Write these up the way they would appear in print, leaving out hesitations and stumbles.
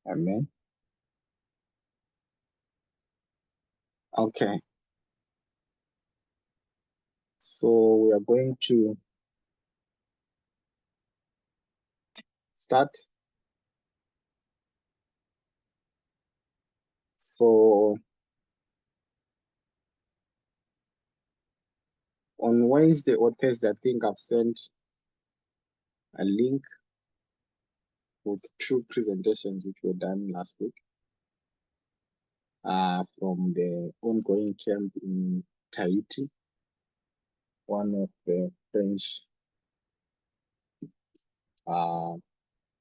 Amen. Okay. So we are going to start. So on Wednesday or Thursday, I think I've sent a link with two presentations which were done last week from the ongoing camp in Tahiti, one of the French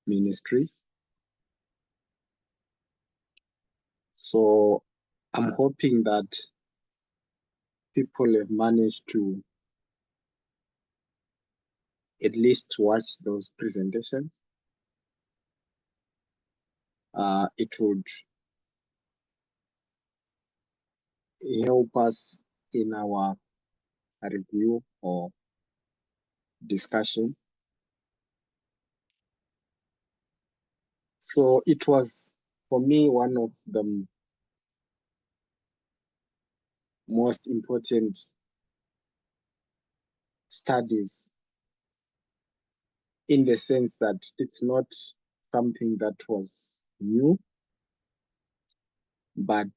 ministries. So I'm hoping that people have managed to at least watch those presentations. It would help us in our review or discussion. So it was, for me, one of the most important studies, in the sense that it's not something that was new, but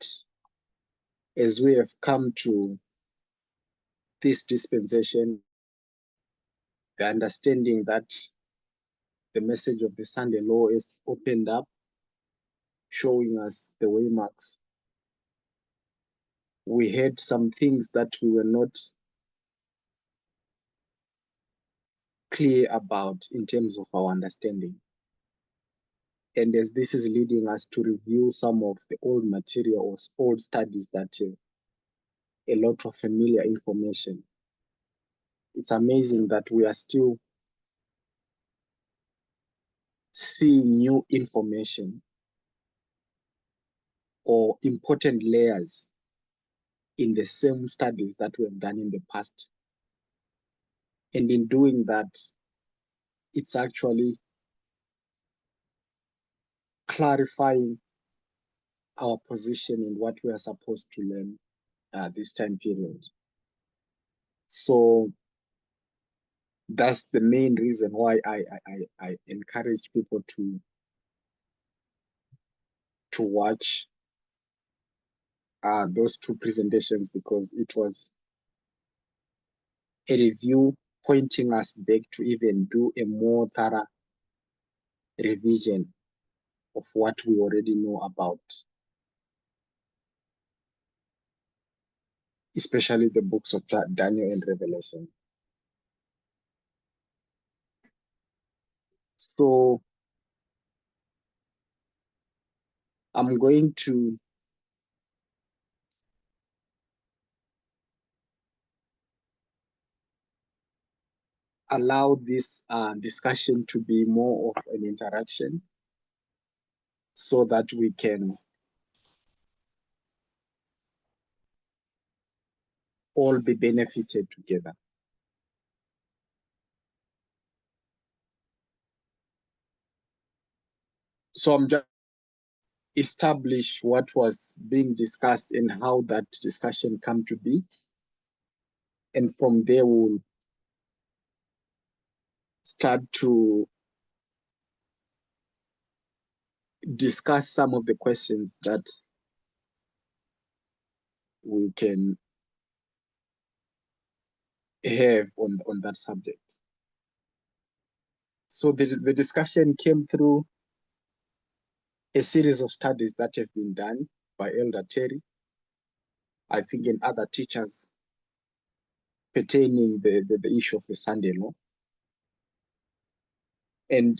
as we have come to this dispensation, the understanding that the message of the Sunday law is opened up, showing us the way marks. We had some things that we were not clear about in terms of our understanding. And as this is leading us to review some of the old material or old studies that a lot of familiar information, it's amazing that we are still seeing new information or important layers in the same studies that we have done in the past. And in doing that, it's actually clarifying our position in what we are supposed to learn this time period. So that's the main reason why I encourage people to watch those two presentations, because it was a review pointing us back to even do a more thorough revision of what we already know about, especially the books of Daniel and Revelation. So I'm going to allow this discussion to be more of an interaction, so that we can all be benefited together. So I'm just establish what was being discussed and how that discussion came to be. And from there, we'll start to discuss some of the questions that we can have on that subject. So the discussion came through a series of studies that have been done by Elder Terry, I think, and other teachers pertaining the issue of the Sunday law. And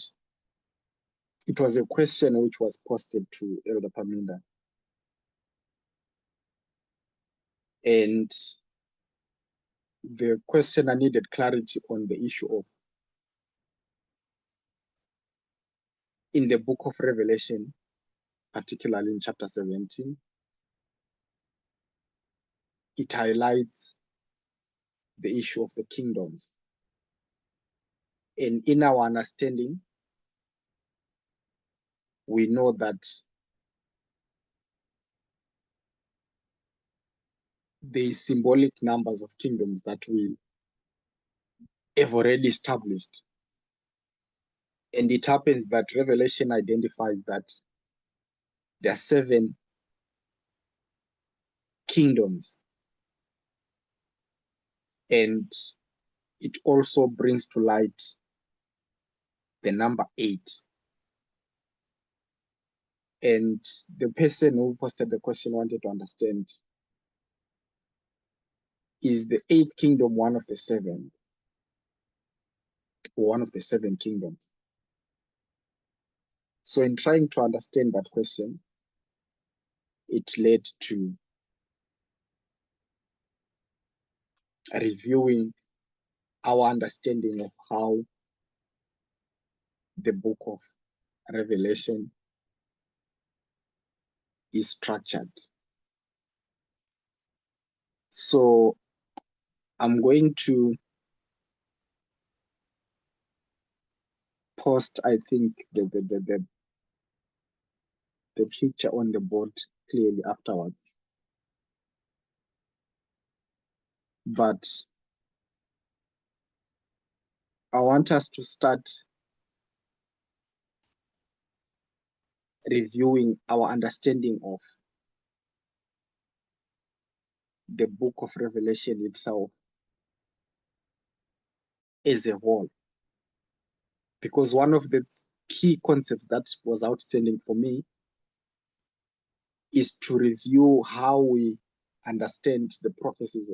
it was a question which was posted to Elder Paminda. And the questioner needed clarity on the issue of, in the book of Revelation, particularly in chapter 17, it highlights the issue of the kingdoms. And in our understanding, we know that there is symbolic numbers of kingdoms that we have already established. And it happens that Revelation identifies that there are 7 kingdoms. And it also brings to light the number 8. And the person who posted the question wanted to understand, is the 8th kingdom one of the 7, or one of the 7 kingdoms? So in trying to understand that question, it led to reviewing our understanding of how the book of Revelation is structured. So I'm going to post, I think, the picture on the board clearly afterwards. But I want us to start reviewing our understanding of the book of Revelation itself as a whole. Because one of the key concepts that was outstanding for me is to review how we understand the prophecies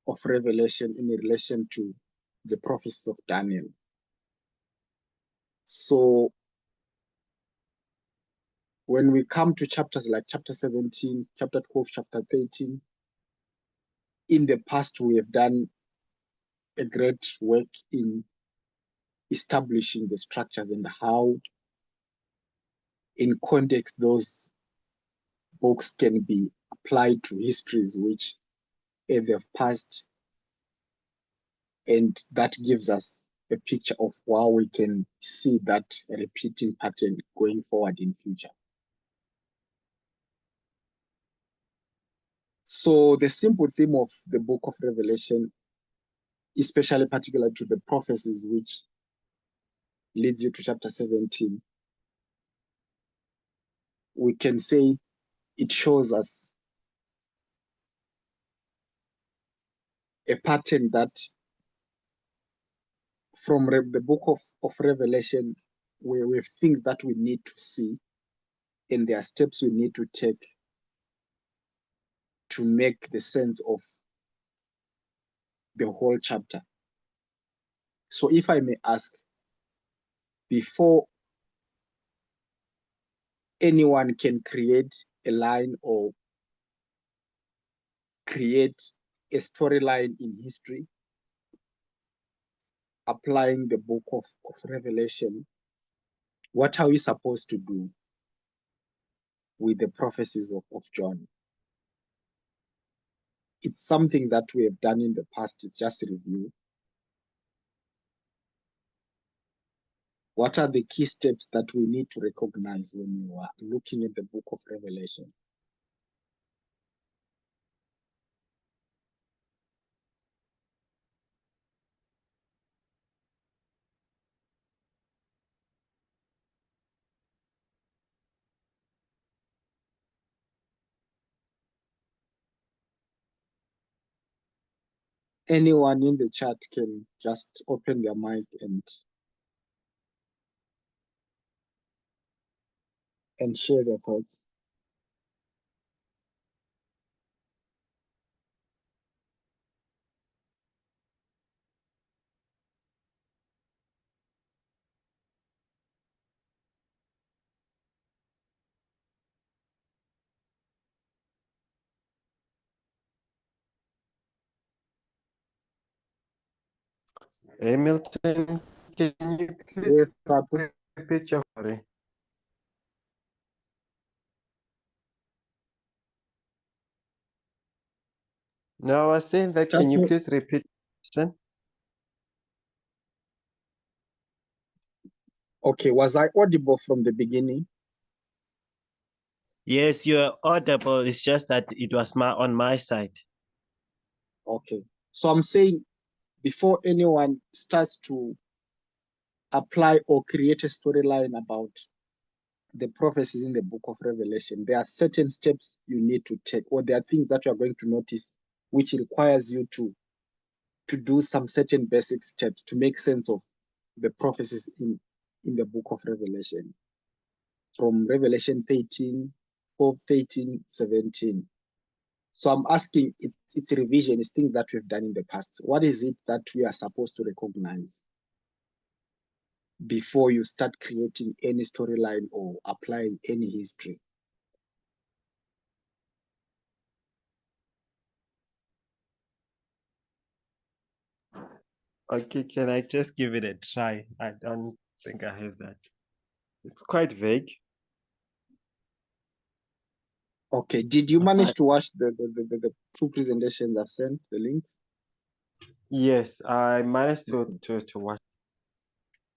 of Revelation in relation to the prophecies of Daniel. So when we come to chapters like chapter 17, chapter 12, chapter 13, in the past we have done a great work in establishing the structures and how, in context, those books can be applied to histories which they've passed, and that gives us a picture of how we can see that repeating pattern going forward in future. So the simple theme of the book of Revelation, especially particular to the prophecies which leads you to chapter 17, we can say it shows us a pattern that from the book of Revelation, we have things that we need to see, and there are steps we need to take to make the sense of the whole chapter. So if I may ask, before anyone can create a line or create a storyline in history, applying the book of Revelation, what are we supposed to do with the prophecies of John? It's something that we have done in the past. It's just a review. What are the key steps that we need to recognize when you are looking at the book of Revelation? Anyone in the chat can just open their mic and share their thoughts. Hey Milton, can you please Yes, Tatu. repeat your story? No, I was saying that can you Tatu, please repeat the question? Okay, was I audible from the beginning? Yes, you're audible. It's just that it was on my side. Okay. So I'm saying before anyone starts to apply or create a storyline about the prophecies in the book of Revelation, there are certain steps you need to take, or there are things that you are going to notice which requires you to do some certain basic steps to make sense of the prophecies in the book of Revelation. From Revelation 13, 4, 13, 17. So I'm asking, it's revision, it's things that we've done in the past. What is it that we are supposed to recognize before you start creating any storyline or applying any history? Okay, can I just give it a try? I don't think I have that. It's quite vague. Okay, did you I, manage to watch the two presentations I've sent, the links? yes, I managed Okay, to watch.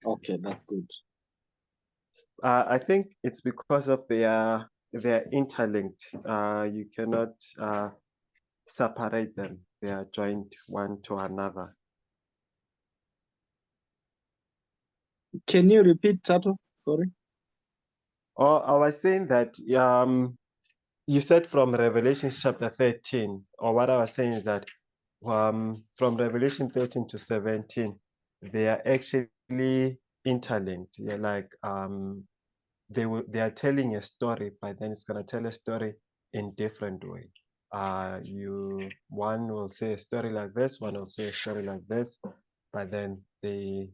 okay, that's good. I think it's because of they're interlinked. You cannot separate them. They are joined one to another. Can you repeat, Tato? Sorry. Oh, I was saying that you said from Revelation chapter 13, or what I was saying is that from Revelation 13 to 17, they are actually interlinked. Yeah, like they are telling a story, but then it's gonna tell a story in different way. One will say a story like this, one will say a story like this, but then they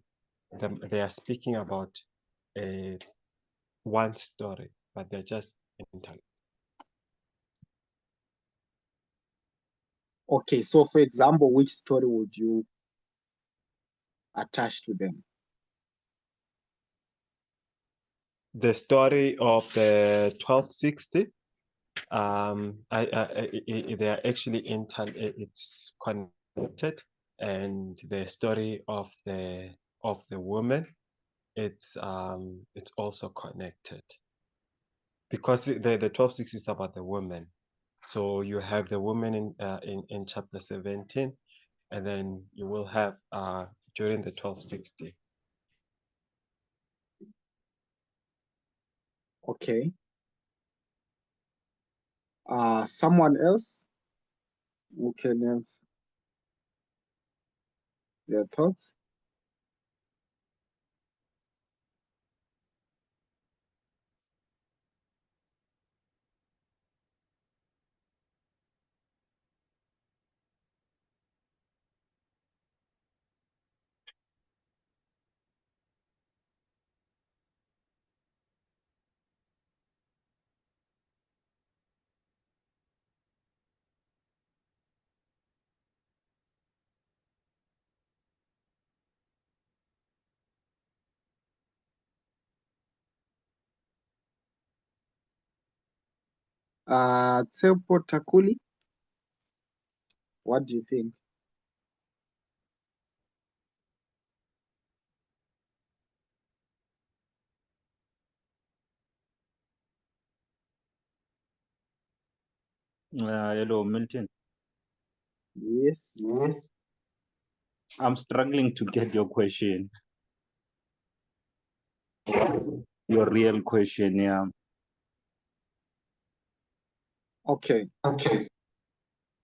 are speaking about a one story, but they're just interlinked. Okay, so for example, which story would you attach to them? The story of the 1260, they are actually it's connected, and the story of the woman, it's also connected because the 1260 is about the woman. So you have the woman in chapter 17, and then you will have during the 1260. Okay. Someone else who can have their thoughts? Tsepo Takuli, what do you think? Hello, Milton. Yes. Yes. I'm struggling to get your question. Your real question, yeah. Okay. Okay.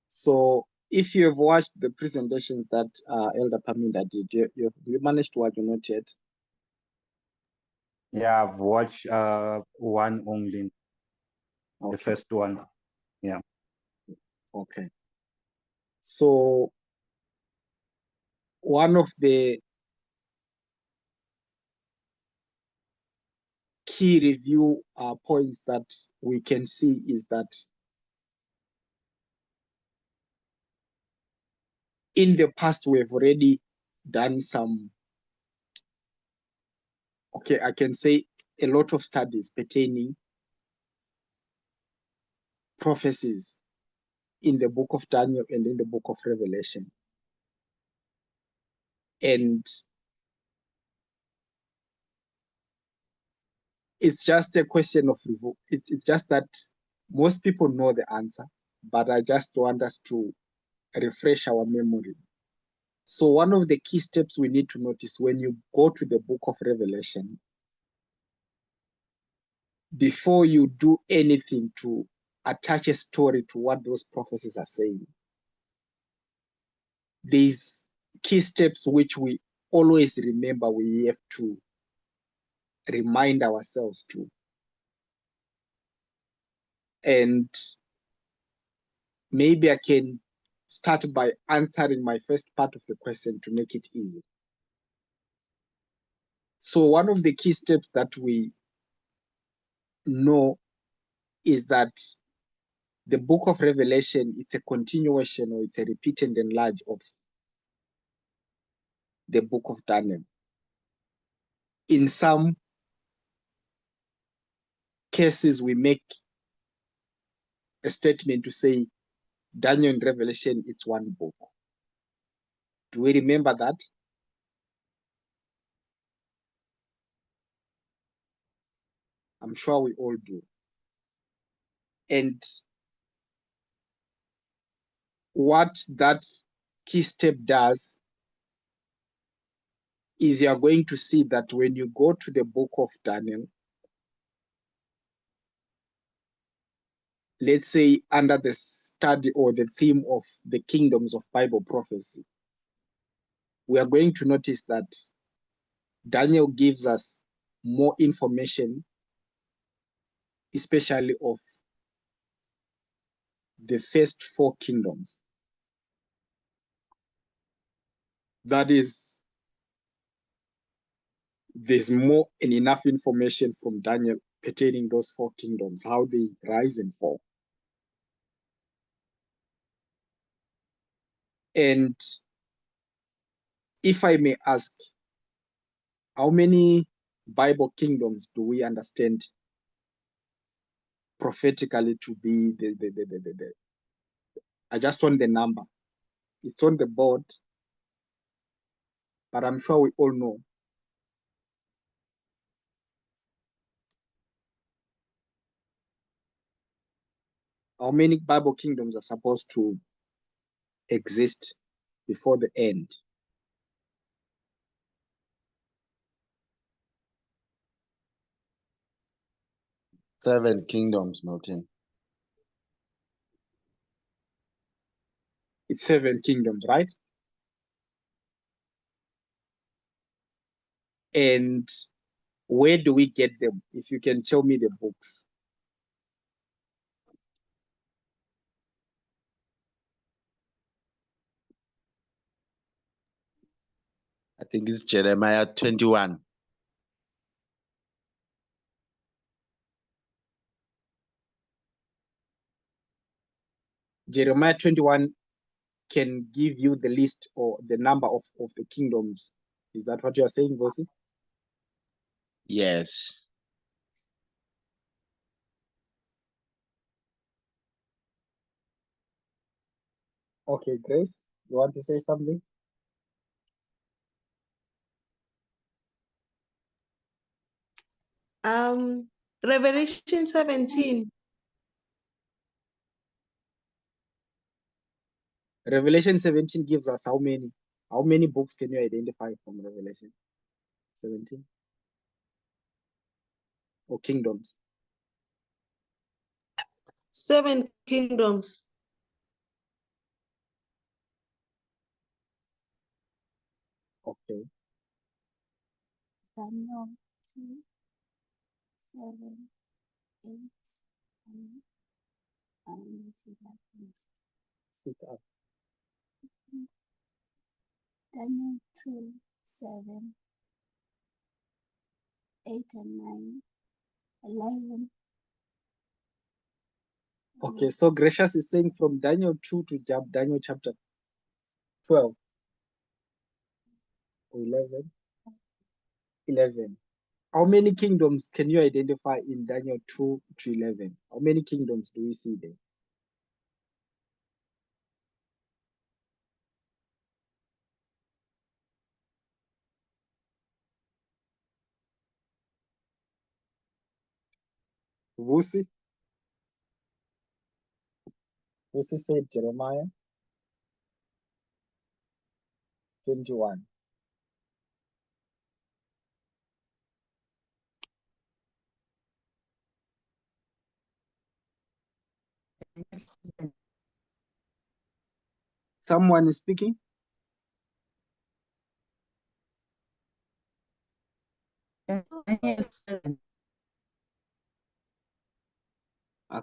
So if you have watched the presentations that Elder Paminda did, you managed to watch or not yet? Yeah, I've watched one only, the Okay. first one. Yeah. Okay. So one of the key review points that we can see is that in the past we have already done some, okay, I can say a lot of studies pertaining prophecies in the book of Daniel and in the book of Revelation. And it's just a question of it's just that most people know the answer, but I just want us to refresh our memory. So one of the key steps we need to notice when you go to the book of Revelation, before you do anything to attach a story to what those prophecies are saying, these key steps which we always remember we have to remind ourselves to. And maybe I can start by answering my first part of the question to make it easy. So one of the key steps that we know is that the book of Revelation, it's a continuation or it's a repeat and enlarge of the book of Daniel. In some cases, we make a statement to say Daniel and Revelation, it's one book. Do we remember that? I'm sure we all do. And what that key step does is you're going to see that when you go to the book of Daniel, let's say under the study or the theme of the kingdoms of Bible prophecy, we are going to notice that Daniel gives us more information, especially of the first four kingdoms. That is, there's more and enough information from Daniel pertaining those four kingdoms, how they rise and fall. And if I may ask, how many Bible kingdoms do we understand prophetically to be the I just want the number. It's on the board, but I'm sure we all know. How many Bible kingdoms are supposed to exist before the end? Seven kingdoms, Milton. It's seven kingdoms, right? And where do we get them? If you can tell me the books. I think it's Jeremiah 21. Jeremiah 21 can give you the list or the number of the kingdoms. Is that what you are saying, Vosi? Yes. Okay, Grace, you want to say something? Revelation 17. Revelation 17 gives us how many? How many books can you identify from Revelation 17? Or kingdoms? 7 kingdoms. Okay. Daniel 2, 7, 8, 9, and 11. Sit up. Daniel 2, 7, 8, and 9, 11. Okay, so Gracious is saying from Daniel 2 to Daniel chapter 12 or 11. 11. How many kingdoms can you identify in Daniel 2 to 11? How many kingdoms do we see there? Vusi? Vusi said Jeremiah 21. Someone is speaking? I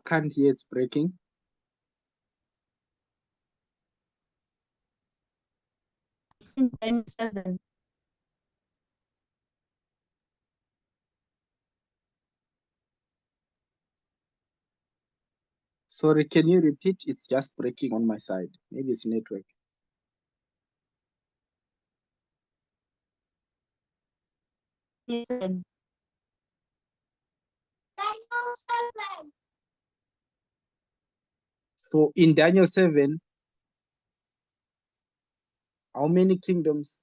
can't hear, it's breaking. Sorry, can you repeat? It's just breaking on my side. Maybe it's network. So in Daniel 7, how many kingdoms?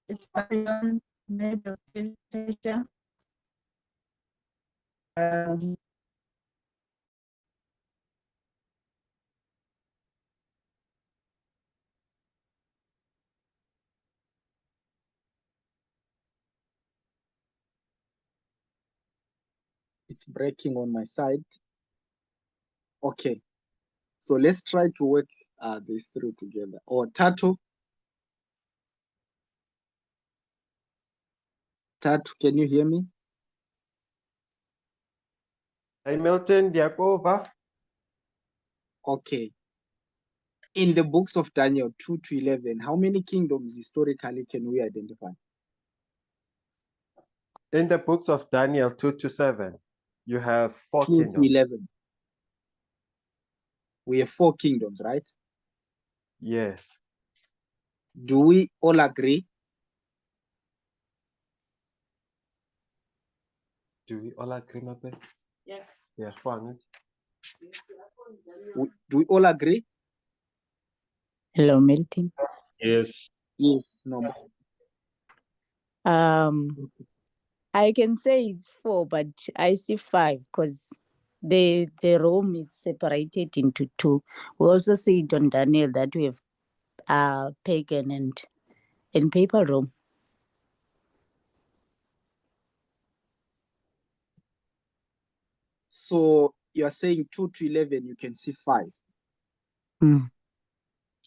It's Babylon, Medo Persia. It's breaking on my side. Okay, so let's try to work these three together. Or Tatu, can you hear me? Hey Milton, Diakova. Okay. In the books of Daniel 2 to 11, how many kingdoms historically can we identify? In the books of Daniel 2 to 7, you have 4 2 to kingdoms. 11. We have 4 kingdoms, right? Yes. Do we all agree? Do we all agree, Mabe? Yes. Yes, one. Do we all agree? Hello, Milton. Yes. Yes, no. I can say it's 4, but I see 5 because the Rome is separated into 2. We also see it on Daniel that we have pagan and papal Rome. So you are saying 2 to 11, you can see 5.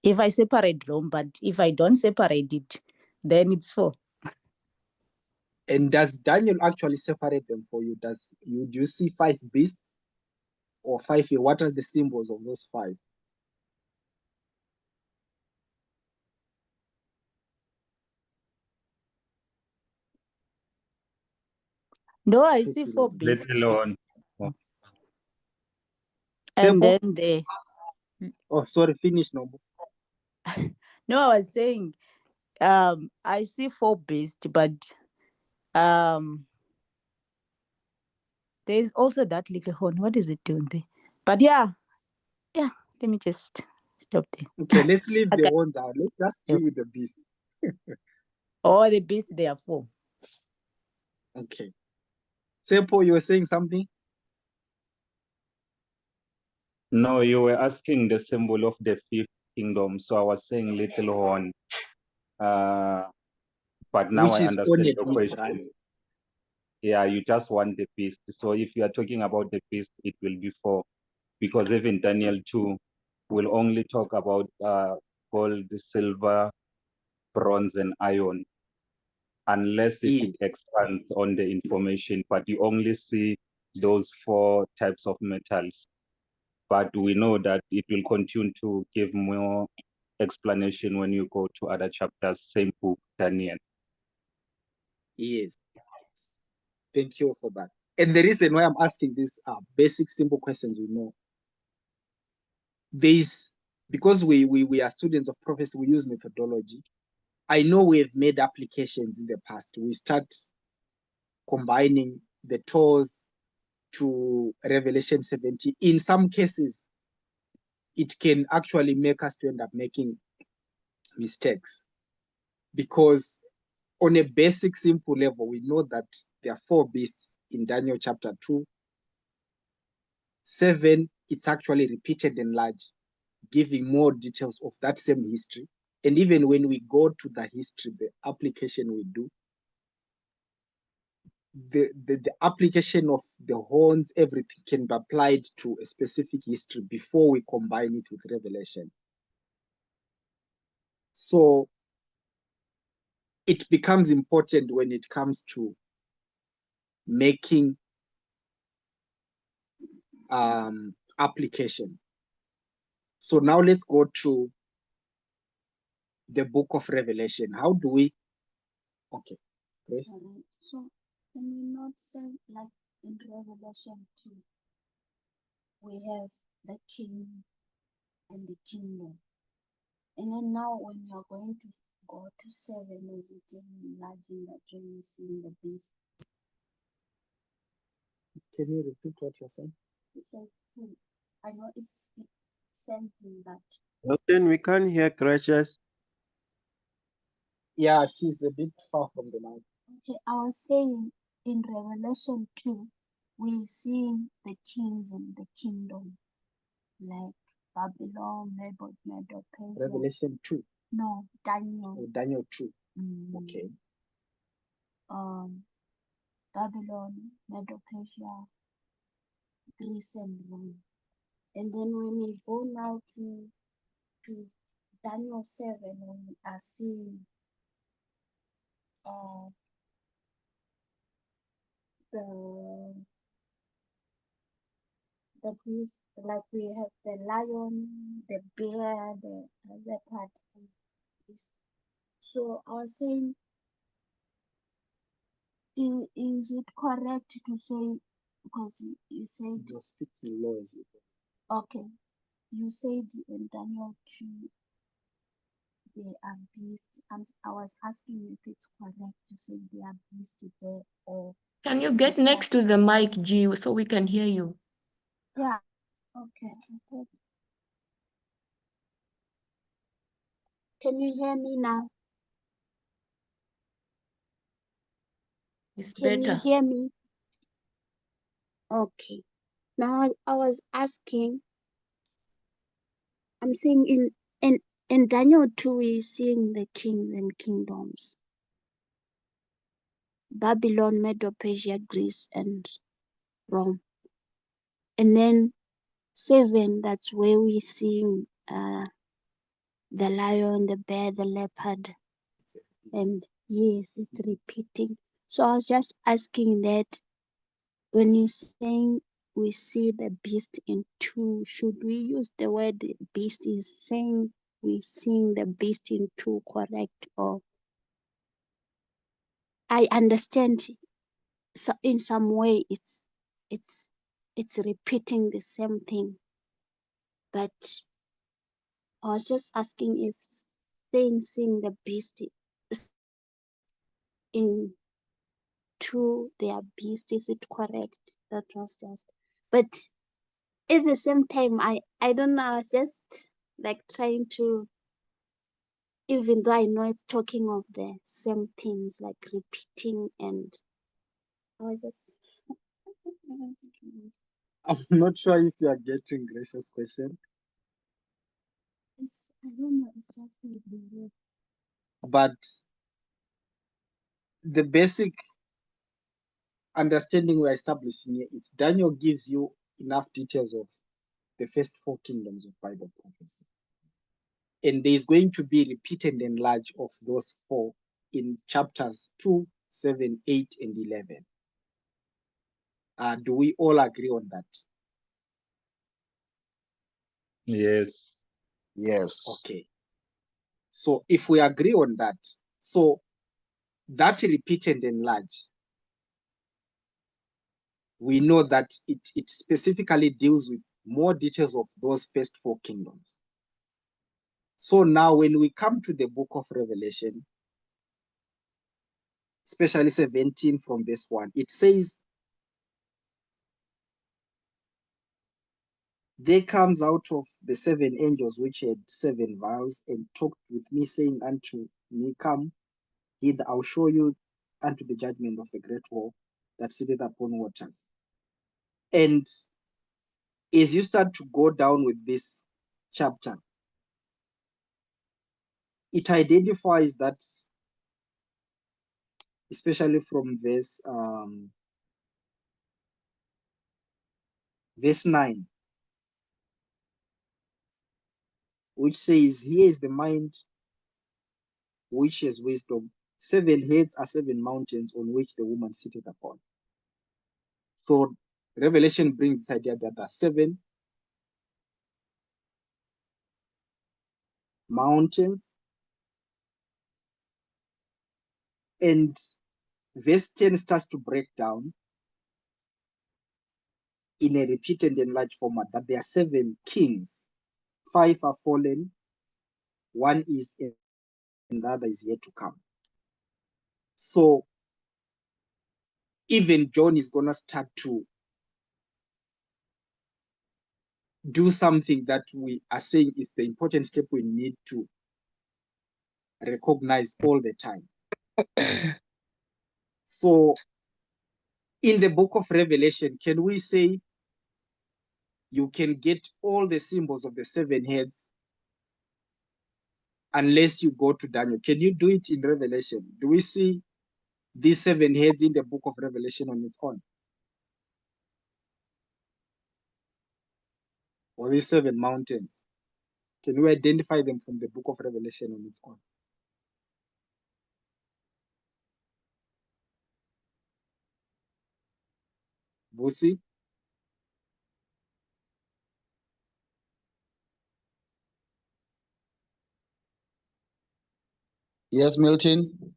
If I separate Rome, but if I don't separate it, then it's 4. And does Daniel actually separate them for you? Do you see 5 beasts or 5 here? What are the symbols of those 5? No, I 2 see to 4 11. beasts. Little on. And Temple? then the... Oh, sorry, finish, no. No, I was saying I see 4 beasts, but there's also that little horn. What is it doing there? But yeah, let me just stop there. Okay, let's leave the Okay. horns out. Let's just deal with the beasts. Oh, the beasts, they are 4. Okay. Temple, you were saying something? No, you were asking the symbol of the 5th kingdom. So I was saying little horn. But now Which I is on understand a your beast, question. right? Yeah, you just want the beast. So if you are talking about the beast, it will be 4. Because even Daniel 2 will only talk about gold, silver, bronze, and iron. Unless if it expands on the information, but you only see those 4 types of metals. But we know that it will continue to give more explanation when you go to other chapters, same book, Daniel. Yes. Thank you for that. And the reason why I'm asking these basic, simple questions, because we are students of prophecy, we use methodology. I know we've made applications in the past. We start combining the toes to Revelation 17, in some cases, it can actually make us to end up making mistakes, because on a basic, simple level, we know that there are 4 beasts in Daniel chapter 2. 7, it's actually repeated and enlarged, giving more details of that same history. And even when we go to the history, the application we do, the application of the horns, everything can be applied to a specific history before we combine it with Revelation. So it becomes important when it comes to making application. So now let's go to the book of Revelation. How do we, okay, Grace? Alright, so can we not say like in Revelation 2, we have the king and the kingdom. And then now when you're going to go to 7, is it enlarging that when you see the beast? Can you repeat what you're saying? It's like, I know it's same thing, but Milton, we can't hear Gracious. Yeah, she's a bit far from the mic. okay, I was saying in Revelation 2, we see the kings and the kingdom, like Babylon, Medo, Persia. Revelation 2 No, Daniel. or Daniel 2. Mm, Okay. Babylon, Medo, Persia, Greece and Rome. And then when we go now to Daniel 7, we are seeing the beast, like we have the lion, the bear, the leopard. And beast. So I was saying, is it correct to say, because you said, You're speaking low as you go. okay, you said in Daniel 2, they are beasts. I was asking if it's correct to say they are beasts there, or Can you get next to the mic, G, so we can hear you? yeah, okay. Can you hear me now? It's Can you better. hear me? Okay. Now I was asking, I'm saying in Daniel 2, we're seeing the kings and kingdoms. Babylon, Medo, Persia, Greece, and Rome. And then 7, that's where we're seeing the lion, the bear, the leopard. And yes, it's repeating. So I was just asking that when you're saying we see the beast in 2, should we use the word beast is saying we seeing the beast in 2 correct? Or I understand so in some way it's repeating the same thing, but I was just asking if seeing the beast in 2 their beast, is it correct? That was just, but at the same time I don't know, I was just like trying to, even though I know it's talking of the same things, like repeating, and I was just I'm not sure if you are getting Gracious' question, I don't know, it's just weird. but the basic understanding we're establishing here is Daniel gives you enough details of the first 4 kingdoms of Bible prophecy. And there's going to be repeated and enlarged of those 4 in chapters 2, 7, 8, and 11. Do we all agree on that? Yes. Yes. Okay. So if we agree on that, so that repeated and enlarged, we know that it specifically deals with more details of those first 4 kingdoms. So now when we come to the book of Revelation, especially 17 from verse 1, it says There comes out of the 7 angels which had 7 vials, and talked with me, saying unto me, Come hither, I'll show you unto the judgment of the great war that sitteth upon waters. And as you start to go down with this chapter, it identifies that, especially from verse 9, which says, Here is the mind which has wisdom. 7 heads are 7 mountains on which the woman sitteth upon. So Revelation brings this idea that there are 7 mountains, and verse 10 starts to break down in a repeated and enlarged format that there are 7 kings. 5 are fallen, 1 is, and the other is yet to come. So even John is going to start to do something that we are saying is the important step we need to recognize all the time. So in the book of Revelation, can we say you can get all the symbols of the 7 heads unless you go to Daniel? Can you do it in Revelation? Do we see these 7 heads in the book of Revelation on its own? Or these 7 mountains? Can we identify them from the book of Revelation on its own? Vusi? Yes, Milton.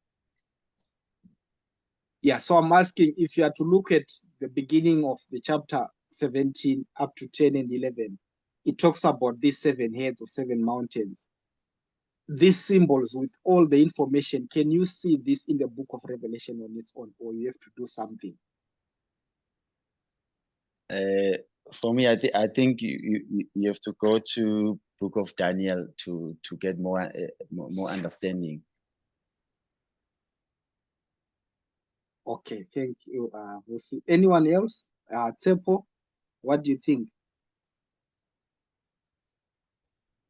Yeah, so I'm asking, if you are to look at the beginning of the chapter 17 up to 10 and 11, it talks about these 7 heads of 7 mountains. These symbols with all the information, can you see this in the book of Revelation on its own, or you have to do something? For me, I think you have to go to Book of Daniel to get more understanding. Okay, thank you. We'll see. Anyone else? Tsepo, what do you think?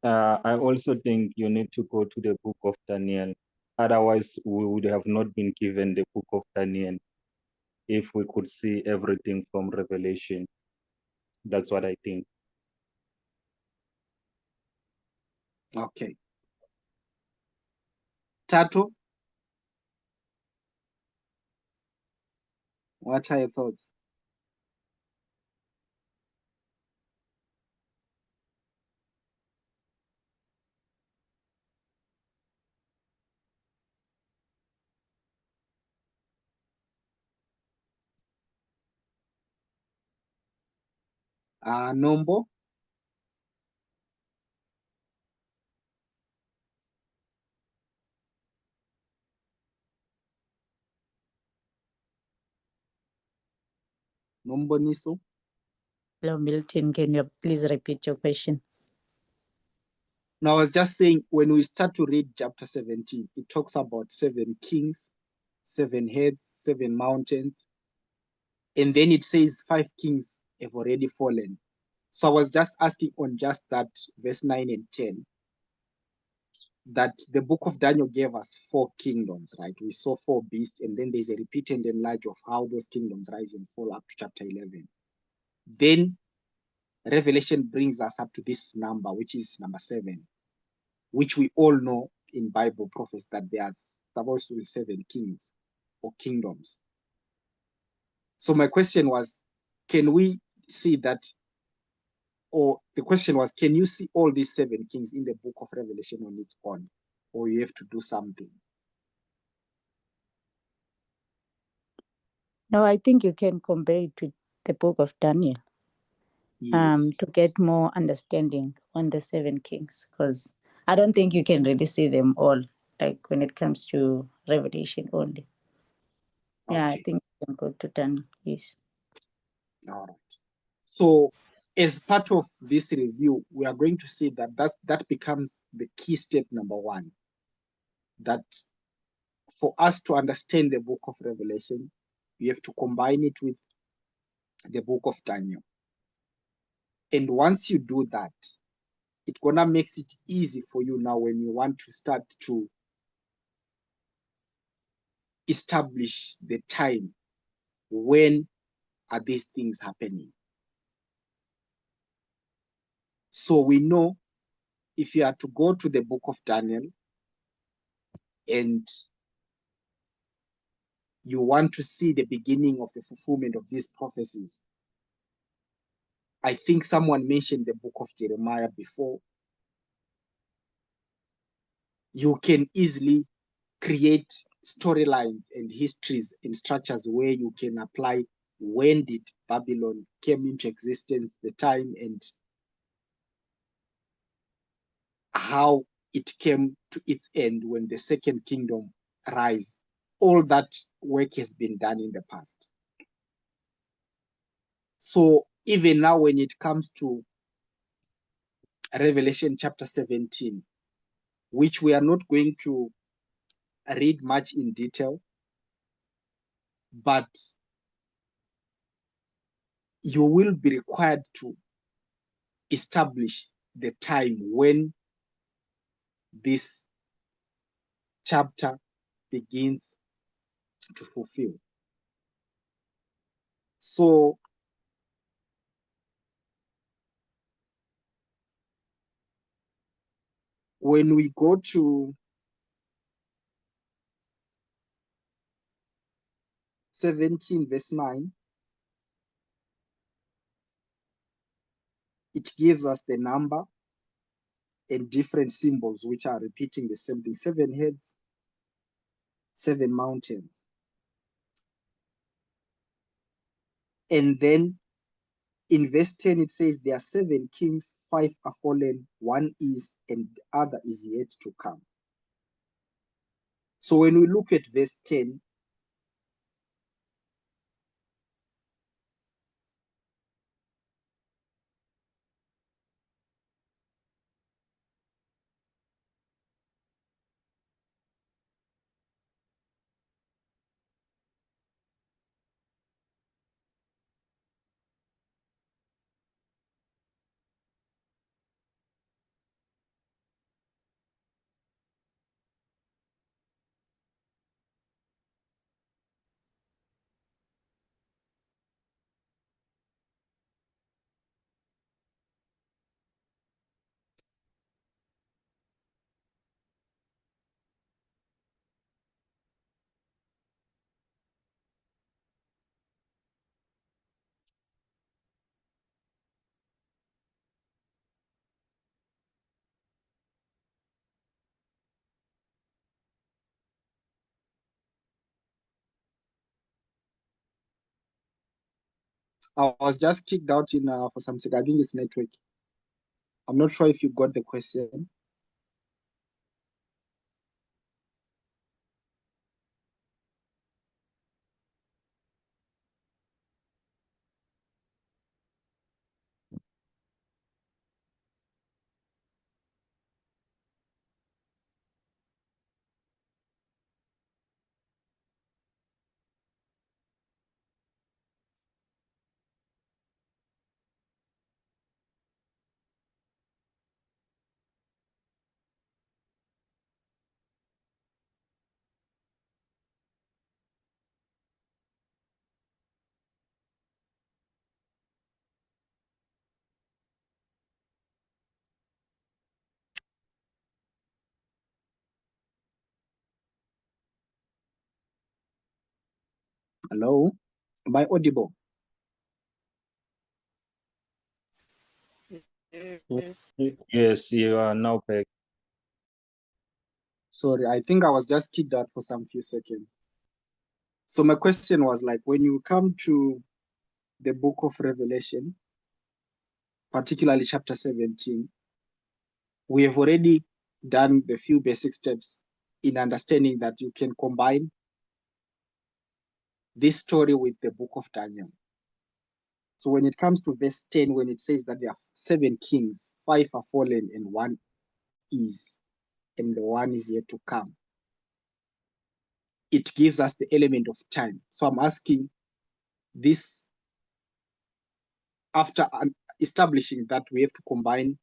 I also think you need to go to the book of Daniel. Otherwise, we would have not been given the book of Daniel if we could see everything from Revelation. That's what I think. Okay. Tato, what are your thoughts? Nombo? Nombo Niso? Hello, Milton. Can you please repeat your question? Now, I was just saying, when we start to read chapter 17, it talks about 7 kings, 7 heads, 7 mountains, and then it says 5 kings have already fallen. So I was just asking on just that verse 9 and 10, that the book of Daniel gave us 4 kingdoms, right? We saw 4 beasts, and then there's a repeat and enlarge of how those kingdoms rise and fall up to chapter 11. Then Revelation brings us up to this number, which is number 7, which we all know in Bible prophecy that there are supposed to be 7 kings or kingdoms. So my question was, can we see that, or the question was, can you see all these 7 kings in the book of Revelation on its own, or you have to do something? No, I think you can compare it to the book of Daniel. Yes. To get more understanding on the 7 kings, because I don't think you can really see them all, like when it comes to Revelation only. Yeah, I Okay. think you can go to Daniel, yes. All right. So as part of this review, we are going to see that that becomes the key step number one. That for us to understand the book of Revelation, you have to combine it with the book of Daniel. And once you do that, it's gonna makes it easy for you now when you want to start to establish the time. When are these things happening? So we know if you are to go to the book of Daniel and you want to see the beginning of the fulfillment of these prophecies, I think someone mentioned the book of Jeremiah before. You can easily create storylines and histories and structures where you can apply when did Babylon came into existence, the time, and how it came to its end when the second kingdom rise. All that work has been done in the past. So even now when it comes to Revelation chapter 17, which we are not going to read much in detail, but you will be required to establish the time when this chapter begins to fulfill. So when we go to 17 verse 9, it gives us the number and different symbols which are repeating the same thing: 7 heads, 7 mountains. And then in verse 10, it says there are 7 kings, 5 are fallen, 1 is, and the other is yet to come. So when we look at verse 10, I was just kicked out in for some sake. I think it's network. I'm not sure if you got the question. Hello? Am I audible? Yes, you are now back. Sorry, I think I was just kicked out for some few seconds. So my question was like, when you come to the book of Revelation, particularly chapter 17, we have already done the few basic steps in understanding that you can combine this story with the book of Daniel. So when it comes to verse 10, when it says that there are 7 kings, 5 are fallen and 1 is, and the 1 is yet to come, it gives us the element of time. So I'm asking this, after establishing that we have to combine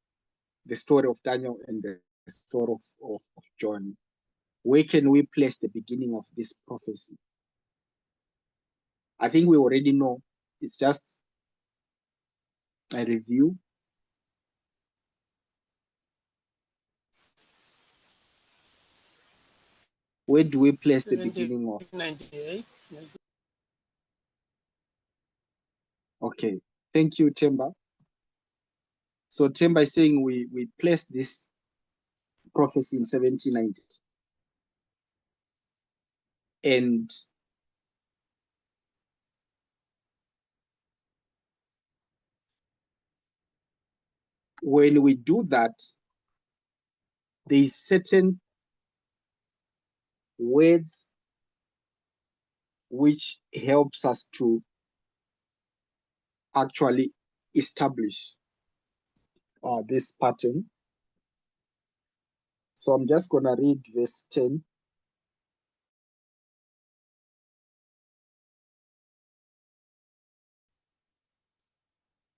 the story of Daniel and the story of John, where can we place the beginning of this prophecy? I think we already know. It's just a review. Where do we place the beginning of? 98. Okay, thank you, Temba. So Temba is saying we place this prophecy in 1790. And when we do that, there is certain words which helps us to actually establish this pattern. So I'm just gonna read verse 10.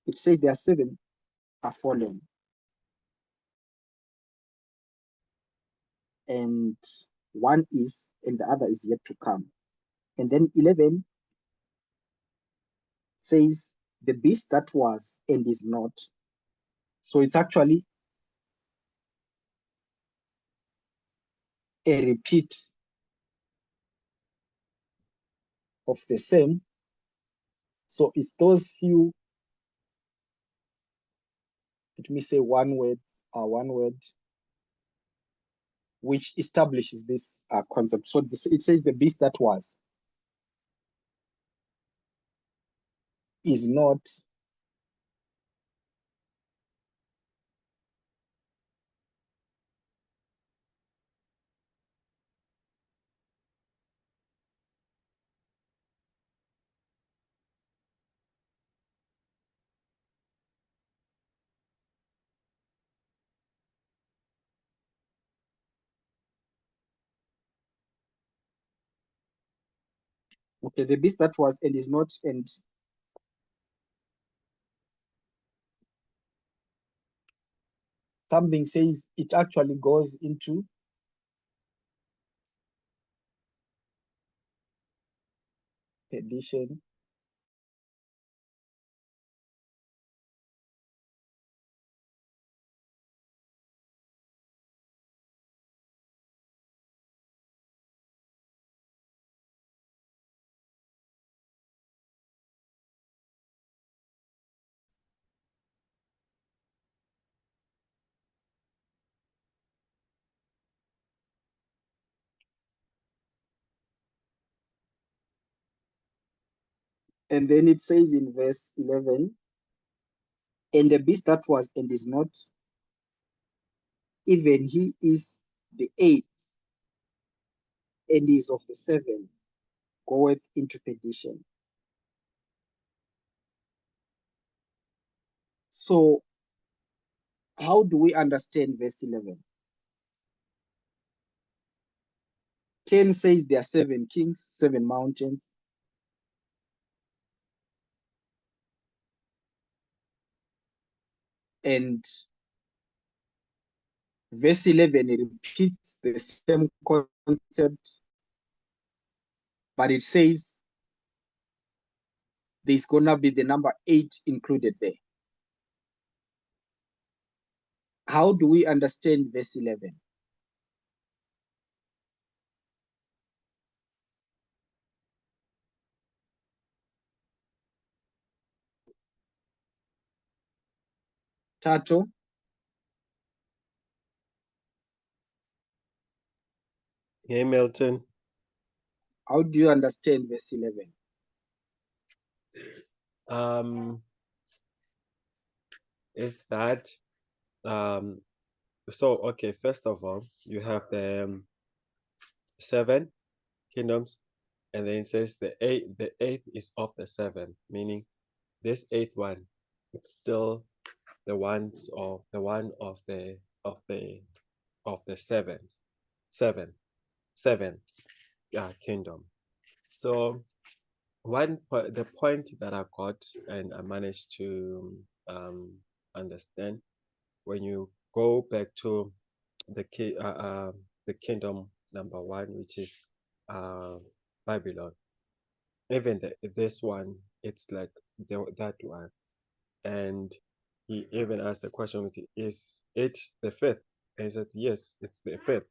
It says there are 7 are fallen, and 1 is, and the other is yet to come. And then 11 says the beast that was and is not. So it's actually a repeat of the same. So it's those few, let me say one word, which establishes this concept. So it says the beast that was is not, okay, the beast that was and is not, and something says it actually goes into perdition. And then it says in verse 11, and the beast that was and is not, even he is the 8th and is of the 7, goeth into perdition. So how do we understand verse 11? 10 says there are 7 kings, 7 mountains. And verse 11 repeats the same concept, but it says there's gonna be the number 8 included there. How do we understand verse 11? Tato, Hey, Milton. how do you understand verse 11? Is that so okay, first of all, you have the 7 kingdoms, and then it says the eighth is of the 7, meaning this eighth one, it's still the one of the seventh kingdom. So the point that I got and I managed to understand, when you go back to the kingdom number one, which is Babylon, even this one, it's like that one. And he even asked the question, is it the fifth? And he said, yes, it's the fifth,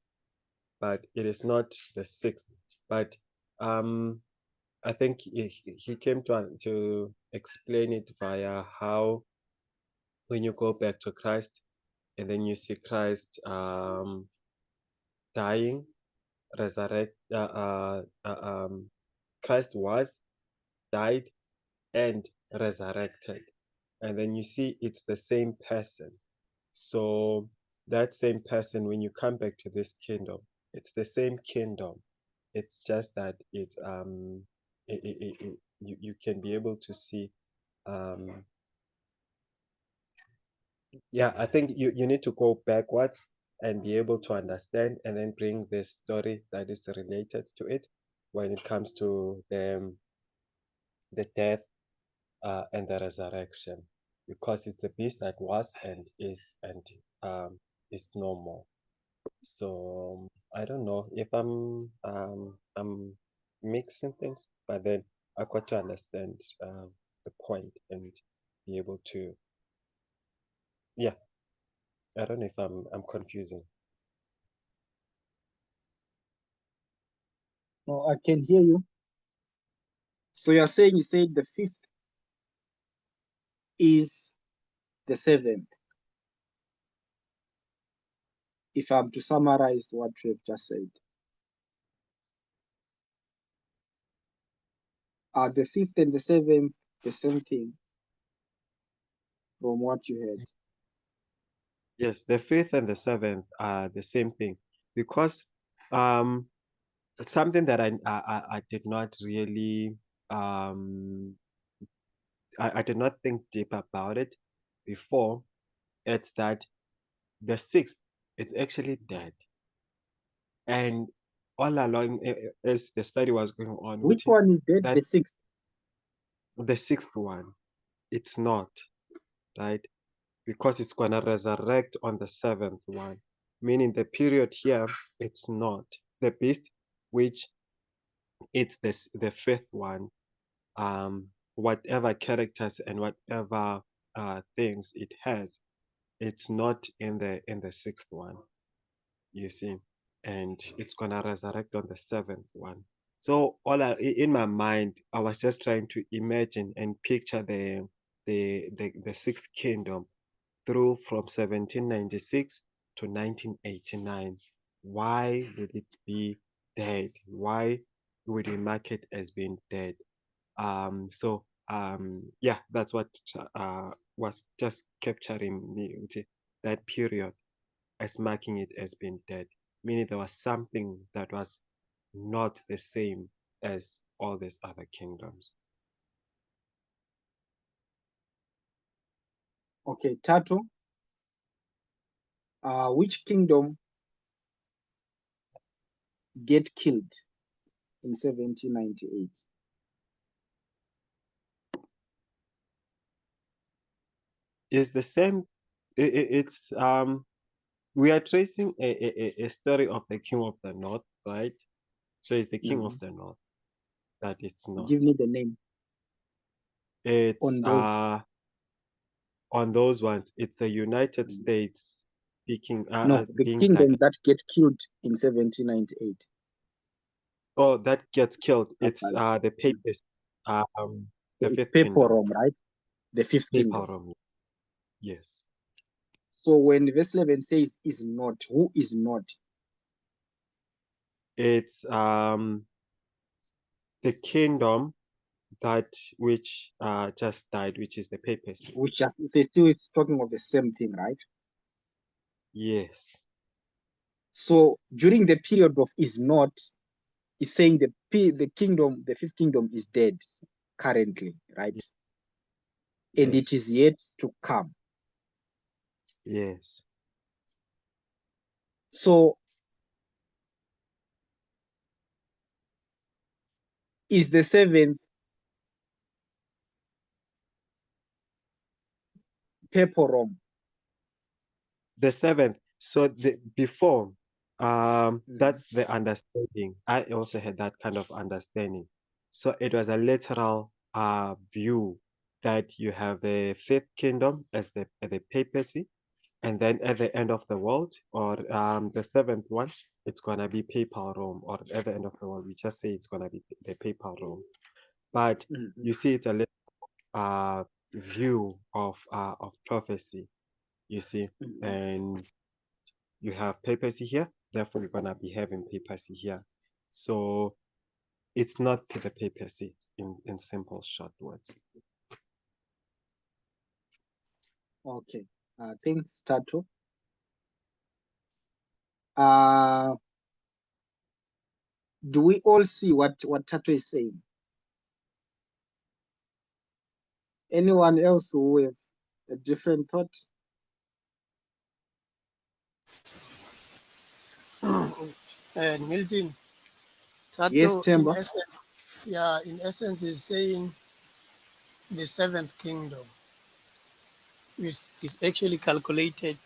but it is not the sixth. But I think he came to explain it via how, when you go back to Christ and then you see Christ dying, resurrect. Christ died, and resurrected, and then you see it's the same person. So that same person, when you come back to this kingdom, it's the same kingdom. It's just that you can be able to see. Yeah, I think you need to go backwards and be able to understand, and then bring the story that is related to it when it comes to the death and the resurrection, because it's a beast that was and is no more. So I don't know if I'm mixing things, but then I got to understand the point and be able to, yeah. I don't know if I'm confusing. No, I can hear you. So you're saying you said the fifth is the seventh. If I'm to summarize what you have just said. Are the fifth and the seventh the same thing from what you heard? Yes, the fifth and the seventh are the same thing, because something that I did not really I did not think deep about it before. It's that the sixth, it's actually dead, and all along as the study was going on, Which one is dead? that The sixth. the sixth one, it's not, right? Because it's gonna resurrect on the seventh one, meaning the period here, it's not the beast, which it's the fifth one. Whatever characters and whatever things it has, it's not in the sixth one, you see, and it's gonna resurrect on the seventh one. So in my mind, I was just trying to imagine and picture the sixth kingdom through from 1796 to 1989. Why would it be dead? Why would we mark it as being dead? Yeah, that's what was just capturing me, that period, as marking it as being dead, meaning there was something that was not the same as all these other kingdoms. Okay, Tato. Which kingdom get killed in 1798? It's the same. It's we are tracing a story of the king of the north, right? So it's the king of the north that it's not. Give me the name. It's on those ones. It's the United States speaking. No, the being kingdom like, that get killed in 1798. oh, that gets killed. It's Okay. the papists. The It's fifth Papal kingdom. Rome, right? The fifth Papal kingdom. Rome. Yes. So when verse 11 says is not, who is not? It's the kingdom that which just died, which is the papacy. Which just still is talking of the same thing, right? Yes. So during the period of is not, it's saying the kingdom, the fifth kingdom is dead currently, right? and Yes. it is yet to come. Yes. So is the seventh purple Rome? The seventh. So before, Mhm. that's the understanding. I also had that kind of understanding. So it was a literal view that you have the fifth kingdom as the papacy, and then at the end of the world, or the seventh one, it's gonna be papal Rome, or at the end of the world, we just say it's gonna be the papal Rome. But Mhm. you see, it's a view of prophecy. You see, Mhm. and you have papacy here, therefore you're gonna be having papacy here. So it's not the papacy in simple short words. Okay. Thanks, Tato. Uh, do we all see what Tato is saying? Anyone else who have a different thought? Milton, Yes, Tato, in Temba. essence, yeah, in essence, is saying the seventh kingdom is actually calculated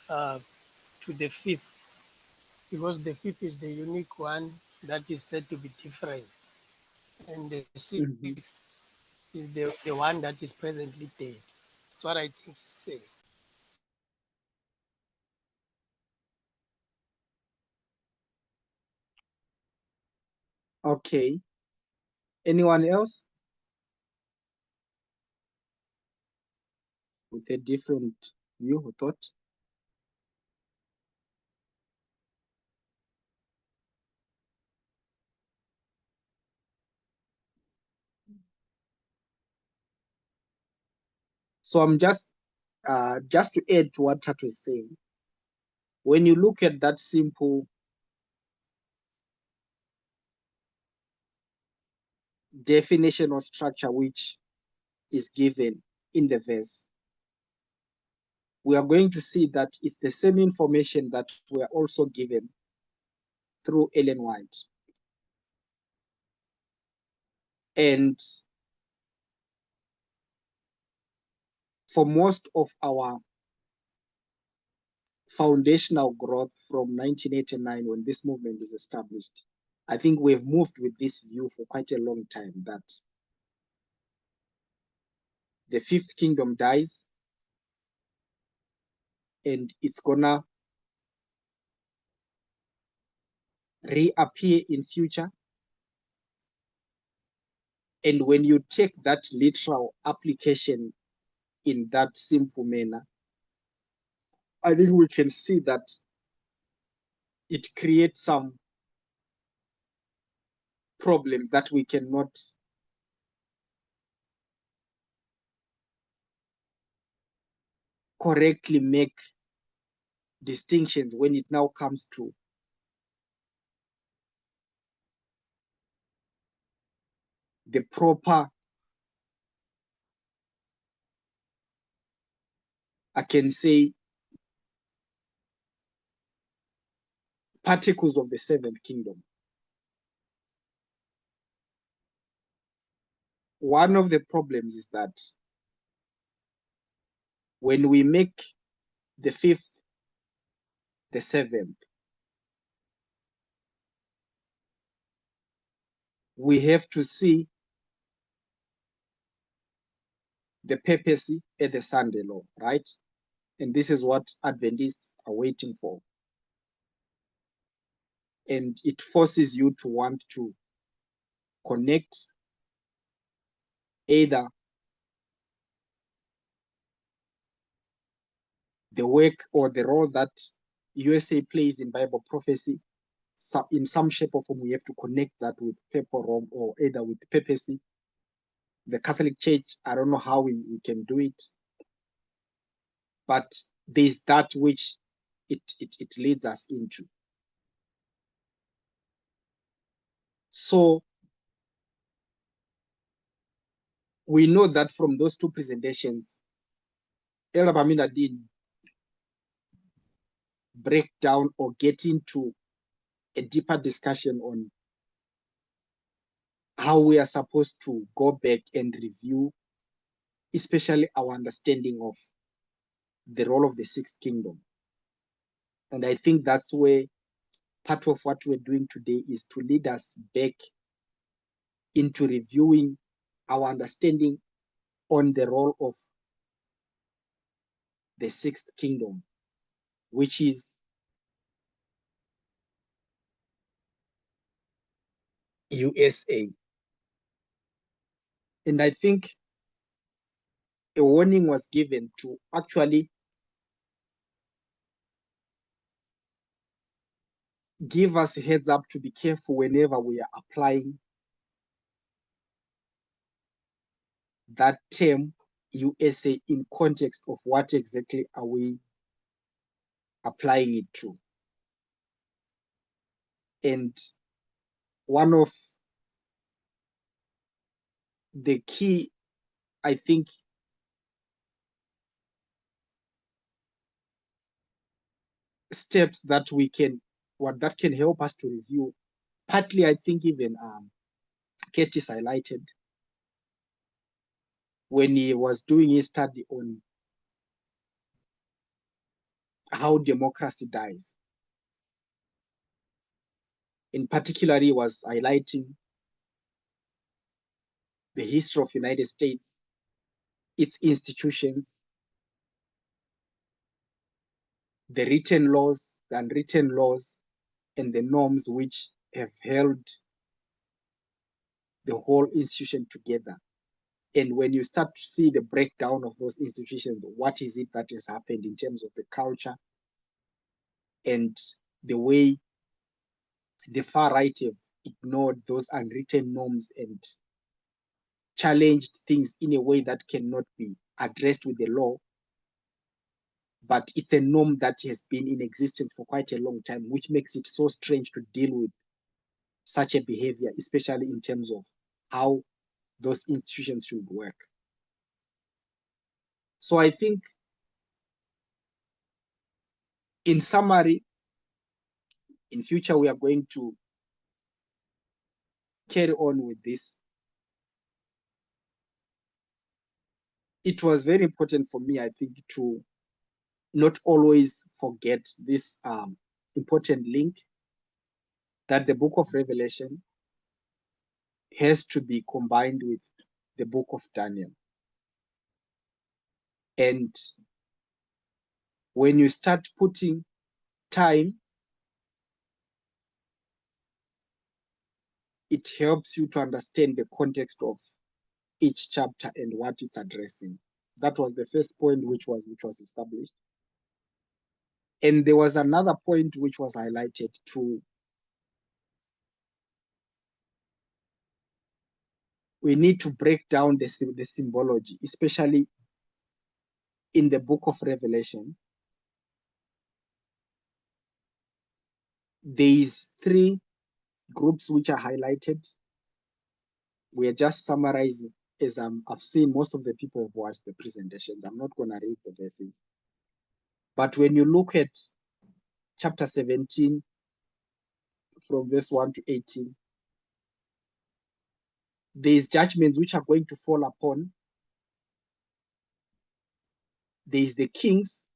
uh, to the fifth, because the fifth is the unique one that is said to be different, and the sixth Mhm. is the one that is presently dead. That's what I think he's saying. Okay. Anyone else with a different view or thought? So I'm just to add to what Tato is saying. When you look at that simple definition or structure which is given in the verse, we are going to see that it's the same information that we are also given through Ellen White. And for most of our foundational growth from 1989, when this movement is established, I think we've moved with this view for quite a long time that the fifth kingdom dies and it's gonna reappear in future. And when you take that literal application in that simple manner, I think we can see that it creates some problems that we cannot correctly make distinctions when it now comes to the proper, I can say, particles of the seventh kingdom. One of the problems is that when we make the fifth the seventh, we have to see the papacy at the Sunday law, right? And this is what Adventists are waiting for. And it forces you to want to connect either the work or the role that USA plays in Bible prophecy. So in some shape or form, we have to connect that with papal Rome or either with papacy. The Catholic Church, I don't know how we can do it, but there's that which it leads us into. So we know that from those two presentations, Elder Paminda did break down or get into a deeper discussion on how we are supposed to go back and review, especially our understanding of the role of the sixth kingdom. And I think that's where part of what we're doing today is to lead us back into reviewing our understanding on the role of the sixth kingdom, which is USA. And I think a warning was given to actually give us a heads up to be careful whenever we are applying that term USA in context of what exactly are we applying it to. And one of the key, I think, steps that we can, what that can help us to review, partly I think even Curtis highlighted when he was doing his study on how democracy dies. In particular, he was highlighting the history of the United States, its institutions, the written laws, the unwritten laws, and the norms which have held the whole institution together. And when you start to see the breakdown of those institutions, what is it that has happened in terms of the culture and the way the far right have ignored those unwritten norms and challenged things in a way that cannot be addressed with the law, but it's a norm that has been in existence for quite a long time, which makes it so strange to deal with such a behavior, especially in terms of how those institutions should work. So I think, in summary, in future, we are going to carry on with this. It was very important for me, I think, to not always forget this important link that the book of Revelation has to be combined with the book of Daniel. And when you start putting time, it helps you to understand the context of each chapter and what it's addressing. That was the first point which was established. And there was another point which was highlighted to, we need to break down the symbology, especially in the book of Revelation. There is 3 groups which are highlighted. We are just summarizing as I've seen most of the people have watched the presentations. I'm not going to read the verses. But when you look at chapter 17, from verse 1 to 18, there is judgments which are going to fall upon. There is the kings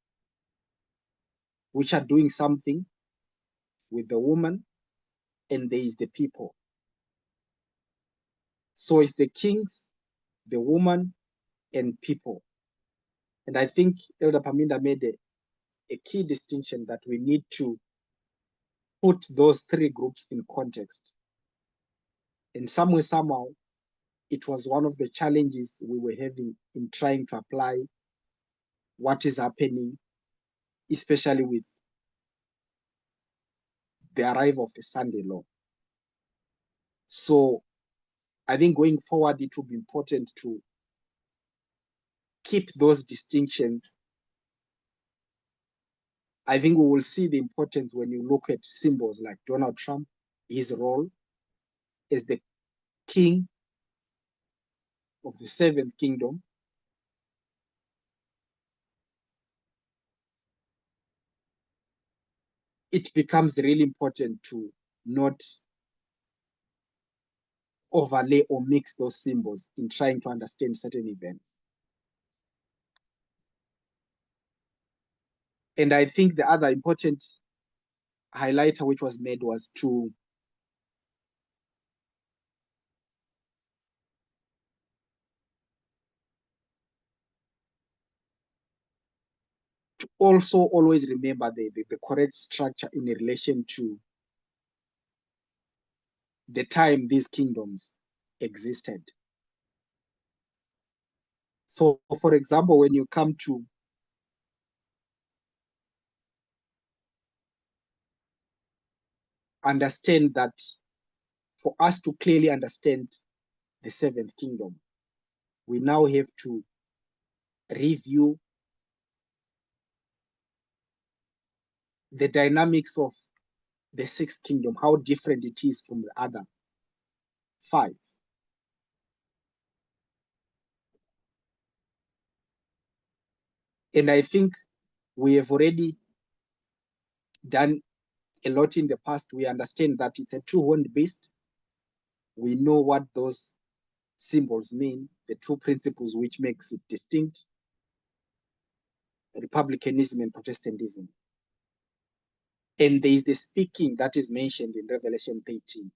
which are doing something with the woman, and there is the people. So it's the kings, the woman, and people. And I think Elder Paminda made a key distinction that we need to put those 3 groups in context. And somewhere, somehow, it was one of the challenges we were having in trying to apply what is happening, especially with the arrival of the Sunday law. So I think going forward, it will be important to keep those distinctions. I think we will see the importance when you look at symbols like Donald Trump, his role as the king of the seventh kingdom, it becomes really important to not overlay or mix those symbols in trying to understand certain events. And I think the other important highlighter which was made was to also always remember the correct structure in relation to the time these kingdoms existed. So, for example, when you come to understand that for us to clearly understand the seventh kingdom, we now have to review the dynamics of the sixth kingdom, how different it is from the other five. And I think we have already done a lot in the past. We understand that it's a two-horned beast. We know what those symbols mean, the two principles which makes it distinct, republicanism and Protestantism. And there is the speaking that is mentioned in Revelation 13.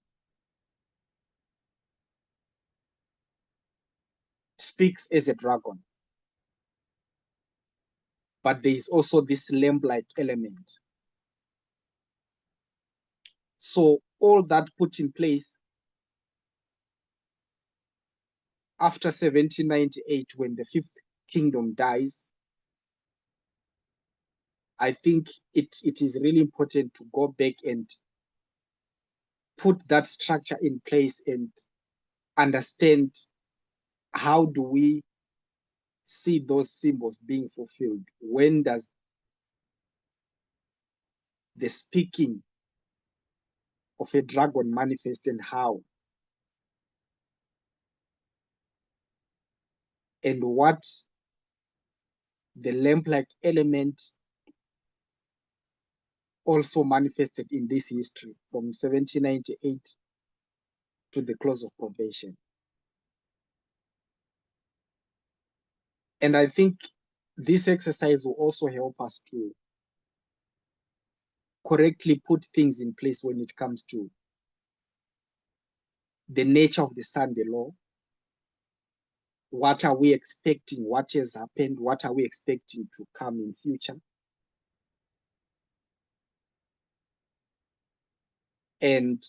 Speaks as a dragon. But there is also this lamb-like element. So all that put in place after 1798, when the fifth kingdom dies, I think it is really important to go back and put that structure in place and understand how do we see those symbols being fulfilled. When does the speaking of a dragon manifest and how? And what the lamp-like element also manifested in this history from 1798 to the close of probation. And I think this exercise will also help us to correctly put things in place when it comes to the nature of the Sunday law. What are we expecting? What has happened? What are we expecting to come in future? And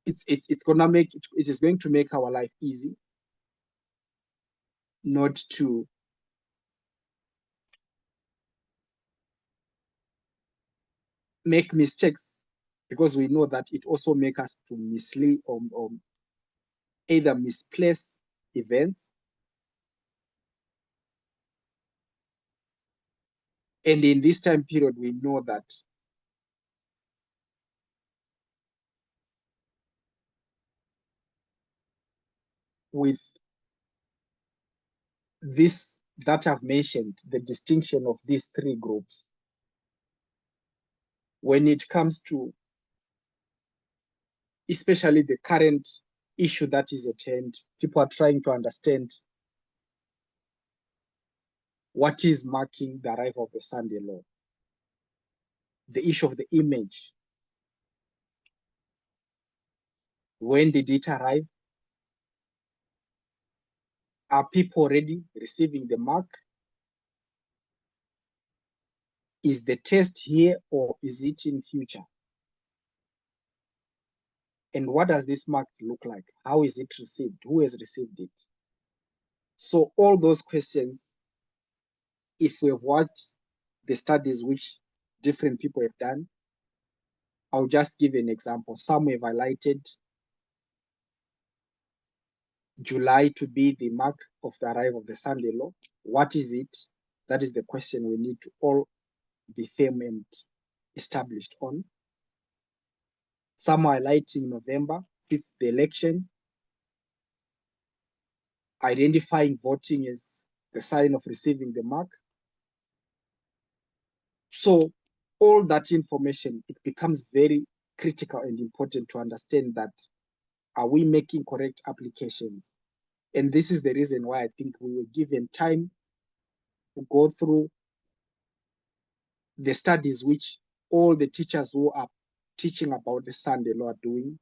it's gonna make it is going to make our life easy, not to make mistakes, because we know that it also makes us to mislead or either misplace events. And in this time period, we know that with this that I've mentioned, the distinction of these three groups, when it comes to especially the current issue that is at hand, people are trying to understand what is marking the arrival of the Sunday law. The issue of the image. When did it arrive? Are people already receiving the mark? Is the test here or is it in future? And what does this mark look like? How is it received? Who has received it? So all those questions, if we have watched the studies which different people have done, I'll just give an example. Some have highlighted July to be the mark of the arrival of the Sunday law. What is it? That is the question we need to all be firm and established on. Some are highlighting November 5th, the election, identifying voting as the sign of receiving the mark. So all that information, it becomes very critical and important to understand that, are we making correct applications? And this is the reason why I think we were given time to go through the studies which all the teachers who are teaching about the Sunday law are doing,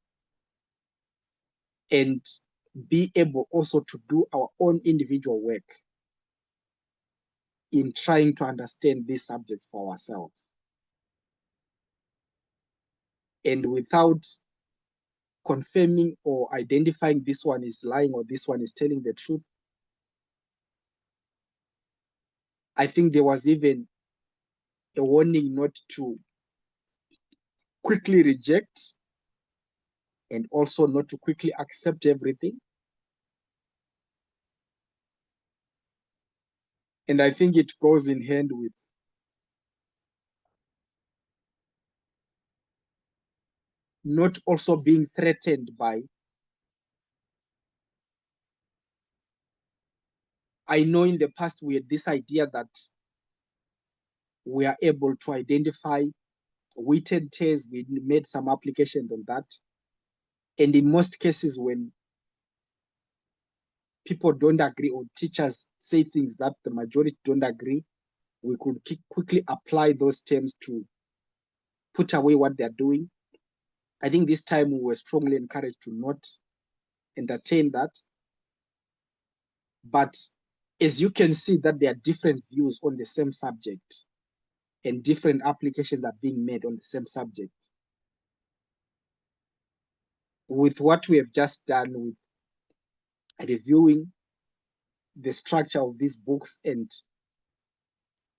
and be able also to do our own individual work in trying to understand these subjects for ourselves. And without confirming or identifying this one is lying or this one is telling the truth, I think there was even a warning not to quickly reject and also not to quickly accept everything. And I think it goes in hand with not also being threatened by, I know in the past we had this idea that we are able to identify wheat and tares. We made some applications on that. And in most cases, when people don't agree or teachers say things that the majority don't agree, we could quickly apply those terms to put away what they're doing. I think this time we were strongly encouraged to not entertain that. But as you can see that there are different views on the same subject and different applications are being made on the same subject. With what we have just done with reviewing the structure of these books, and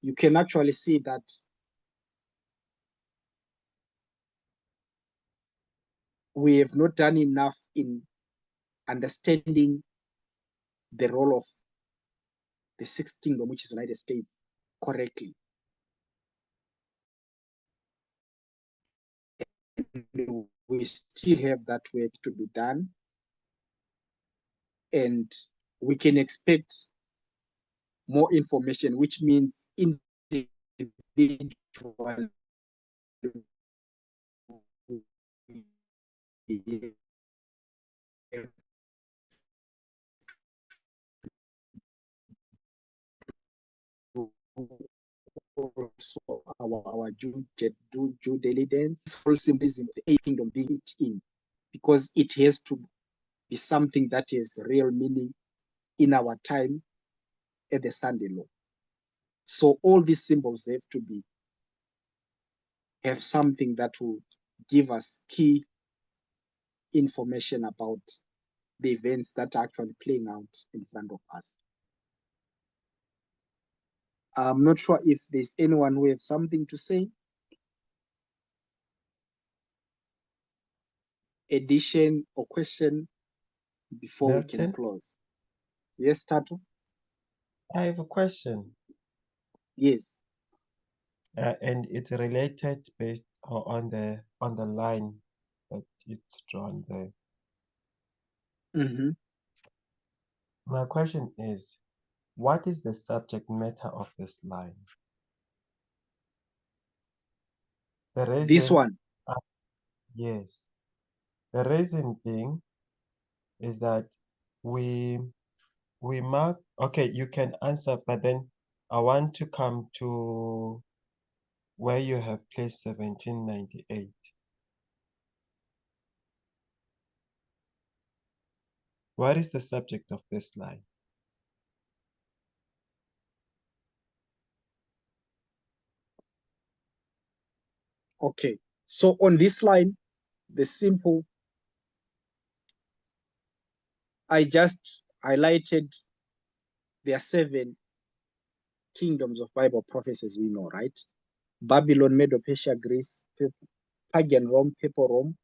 you can actually see that we have not done enough in understanding the role of the sixth kingdom, which is United States, correctly. We still have that work to be done, and we can expect more information, which means individual also our due diligence, full symbolism, the eighth kingdom being it in, because it has to be something that has real meaning in our time at the Sunday law. So all these symbols have to have something that will give us key information about the events that are actually playing out in front of us. I'm not sure if there's anyone who has something to say. Addition or question before we can Milton, close. Yes, Tato? I have a question, Yes. and it's related based on the line that it's drawn there. Mm-hmm. My question is, what is the subject matter of this line? The This reason, one. yes, the reason being is that we mark. Okay, you can answer, but then I want to come to where you have placed 1798. What is the subject of this line? Okay. So on this line, the simple, I just highlighted there are 7 kingdoms of Bible prophecies we know, right? Babylon, Medo, Persia, Greece, pagan Rome, Papal Rome,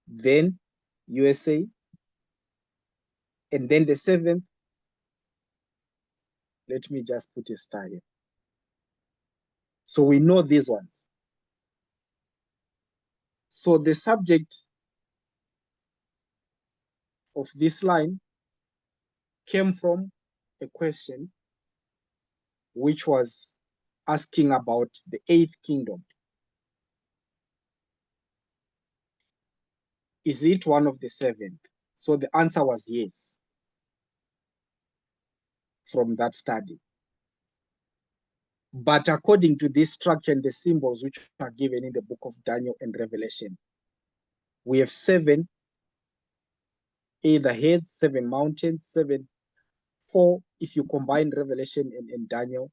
then USA, and then the 7th, let me just put a star here. So we know these ones. So the subject of this line came from a question which was asking about the 8th kingdom. Is it one of the 7th? So the answer was yes from that study. But according to this structure and the symbols which are given in the book of Daniel and Revelation, we have 7 either heads, 7 mountains, 4 if you combine Revelation and Daniel.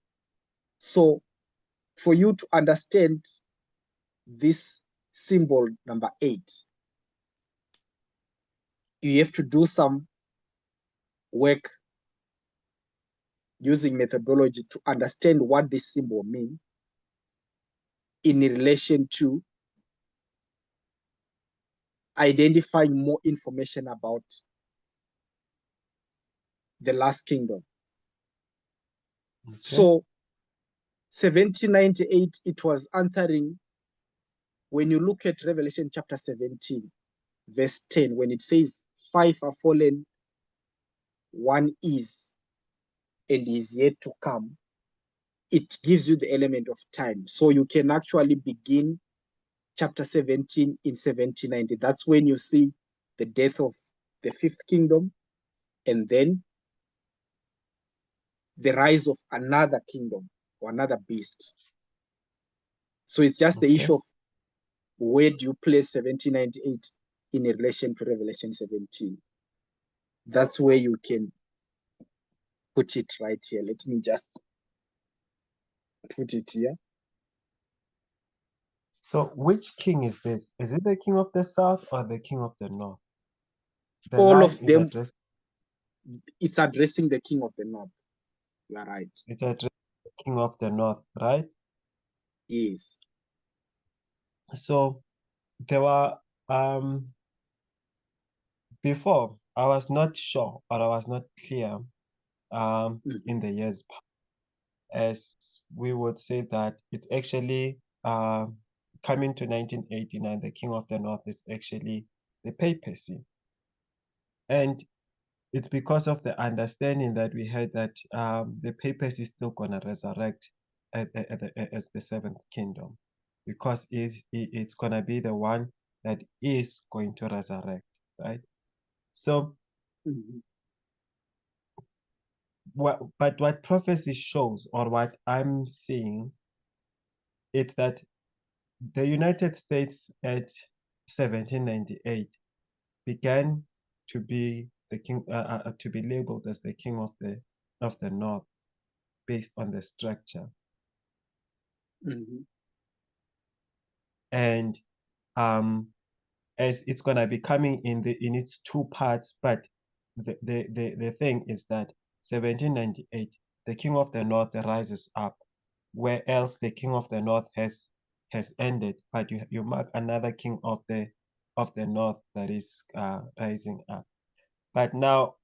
So for you to understand this symbol number 8, you have to do some work using methodology to understand what this symbol means in relation to identifying more information about the last kingdom. Okay. So 1798, it was answering, when you look at Revelation chapter 17, verse 10, when it says 5 are fallen, 1 is, and is yet to come, it gives you the element of time. So you can actually begin chapter 17 in 1790. That's when you see the death of the 5th kingdom, and then the rise of another kingdom or another beast. So it's just the Okay. issue of where do you place 1798 in relation to Revelation 17. That's where you can put it right here. Let me just put it here. So which king is this? Is it the king of the south or the king of the north? The All line of is them, addressed. it's addressing the king of the north. You are right. It's addressed the king of the north, right? Yes. So there were before I was not sure or I was not clear in the years past, as we would say that it's actually coming to 1989, the king of the north is actually the papacy. And it's because of the understanding that we had that the papacy is still going to resurrect as the 7th kingdom, because it's going to be the one that is going to resurrect, right? So what prophecy shows, or what I'm seeing, it's that the United States at 1798 began to be the king, to be labeled as the king of the north, based on the structure. And as it's gonna be coming in its 2 parts, but the thing is that 1798, the king of the north rises up, where else the king of the north has ended, but you mark another king of the north that is rising up. But now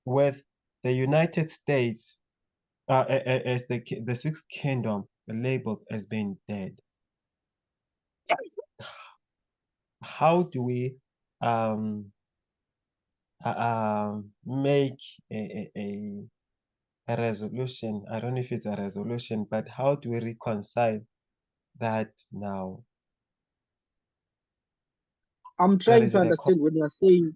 with the United States as the 6th kingdom labeled as being dead, how do we make a resolution? I don't know if it's a resolution, but how do we reconcile that now? I'm Or trying is to it a understand when you are saying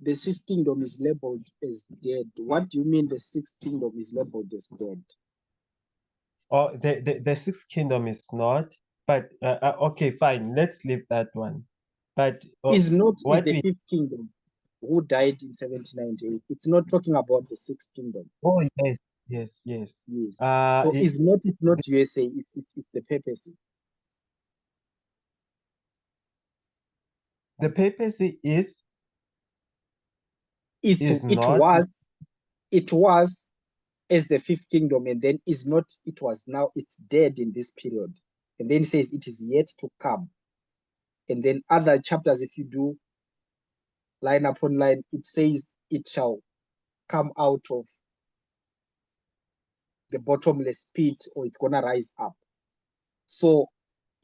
the 6th kingdom is labeled as dead. What do you mean the 6th kingdom is labeled as dead? or the 6th kingdom is not, but okay, fine, let's leave that one. But Is what the we 5th kingdom who died in 1798. It's not talking about the 6th kingdom. oh yes, yes. Yes. So it's not USA, it's the papacy. the papacy is not. It was as the 5th kingdom, and then is not, it was, now it's dead in this period. And then it says it is yet to come. And then other chapters, if you do line upon line, it says it shall come out of the bottomless pit, or it's gonna rise up. So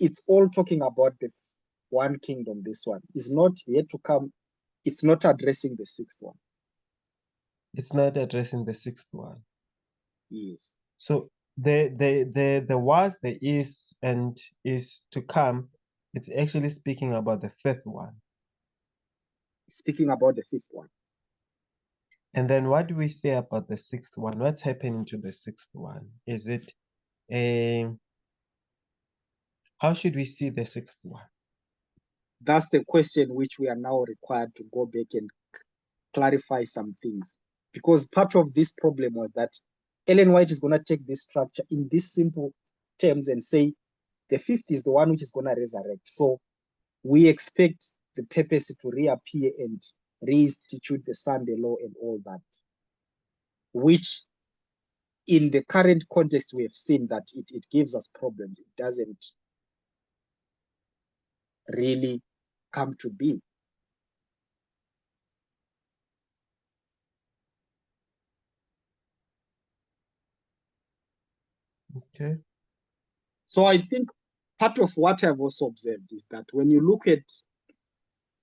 it's all talking about one kingdom, this one, is not yet to come. It's not addressing the sixth one. It's not addressing the sixth one. Yes. So the was, the is, and is to come, it's actually speaking about the fifth one. Speaking about the fifth one. And then what do we say about the sixth one? What's happening to the sixth one? Is it a, how should we see the sixth one? That's the question which we are now required to go back and clarify some things. Because part of this problem was that Ellen White is going to take this structure in these simple terms and say the fifth is the one which is going to resurrect. So we expect the papacy to reappear and reinstitute the Sunday law and all that, which in the current context we have seen that it gives us problems. It doesn't really come to be. Okay. So I think part of what I've also observed is that when you look at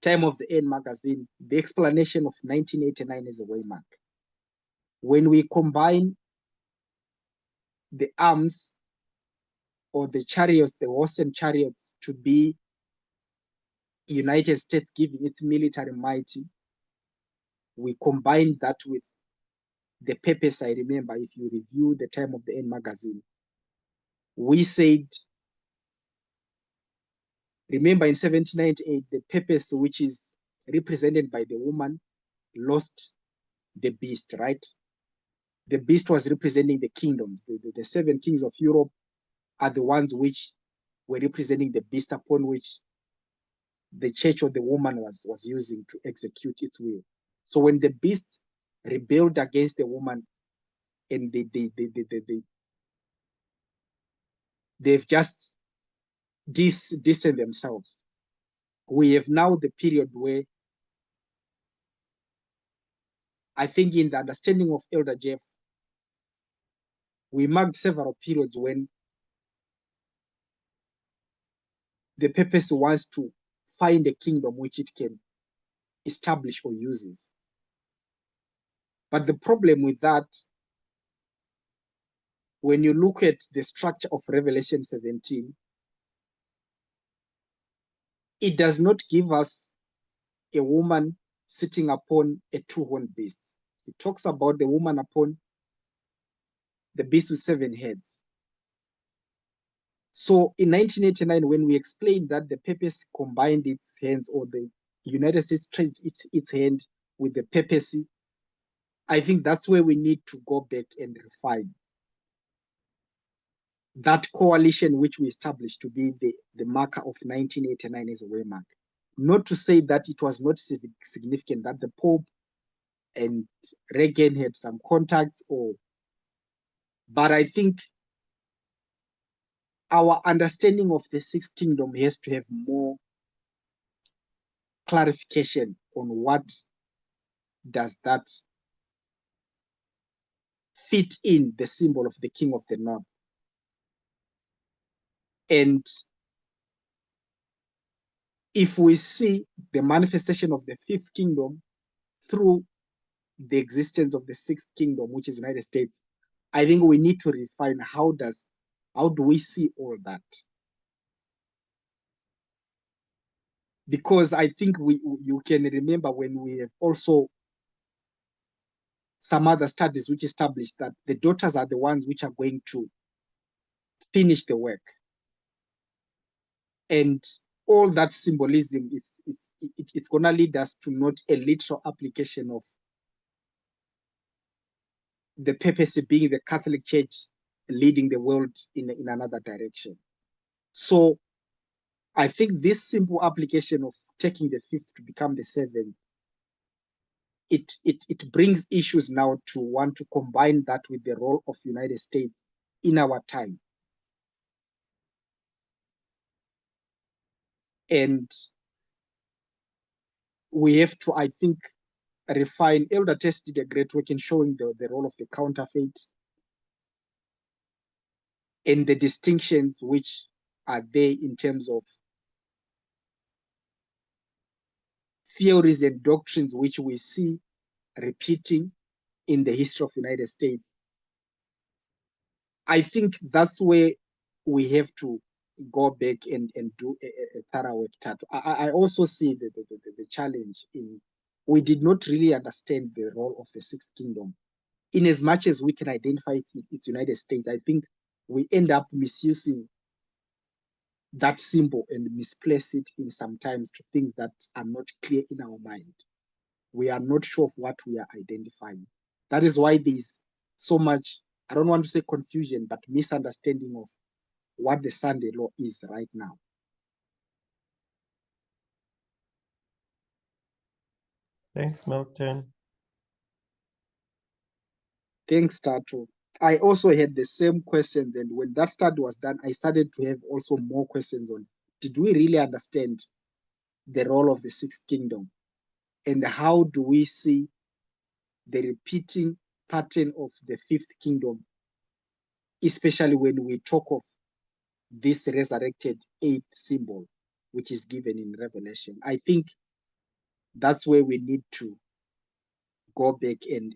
Time of the End magazine, the explanation of 1989 is a waymark. When we combine the arms or the chariots, the horse and chariots, to be United States giving its military might, we combine that with the purpose. I remember, if you review the Time of the End magazine, we said, remember in 1798, the purpose, which is represented by the woman, lost the beast, right? The beast was representing the kingdoms. The seven kings of Europe are the ones which were representing the beast upon which the church or the woman was using to execute its will. So when the beast rebelled against the woman and they've just distanced themselves, we have now the period where I think in the understanding of Elder Jeff, we marked several periods when the purpose was to find a kingdom which it can establish or uses. But the problem with that, when you look at the structure of Revelation 17, it does not give us a woman sitting upon a two-horned beast. It talks about the woman upon the beast with seven heads. So in 1989, when we explained that the papacy combined its hands, or the United States traded its hand with the papacy, I think that's where we need to go back and refine that coalition which we established to be the marker of 1989 as a waymark. Not to say that it was not significant that the Pope and Reagan had some contacts, but I think our understanding of the Sixth Kingdom has to have more clarification on what does that fit in the symbol of the King of the North. And if we see the manifestation of the Fifth Kingdom through the existence of the Sixth Kingdom, which is United States, I think we need to refine how do we see all that? Because I think you can remember when we have also some other studies which established that the daughters are the ones which are going to finish the work. And all that symbolism, it's going to lead us to not a literal application of the papacy being the Catholic Church leading the world in another direction. So I think this simple application of taking the fifth to become the seventh, it brings issues now to want to combine that with the role of United States in our time. And we have to, I think, refine. Elder Test did a great work in showing the role of the counterfeit and the distinctions which are there in terms of theories and doctrines which we see repeating in the history of United States. I think that's where we have to go back and do a thorough work. I also see the challenge in we did not really understand the role of the Sixth Kingdom. In as much as we can identify it's United States, I think we end up misusing that symbol and misplace it in sometimes to things that are not clear in our mind. We are not sure of what we are identifying. That is why there's so much, I don't want to say confusion, but misunderstanding of what the Sunday law is right now. Thanks, Milton. Thanks, Tato. I also had the same questions, and when that study was done, I started to have also more questions on, did we really understand the role of the Sixth Kingdom? And how do we see the repeating pattern of the Fifth Kingdom, especially when we talk of this resurrected eighth symbol, which is given in Revelation? I think that's where we need to go back and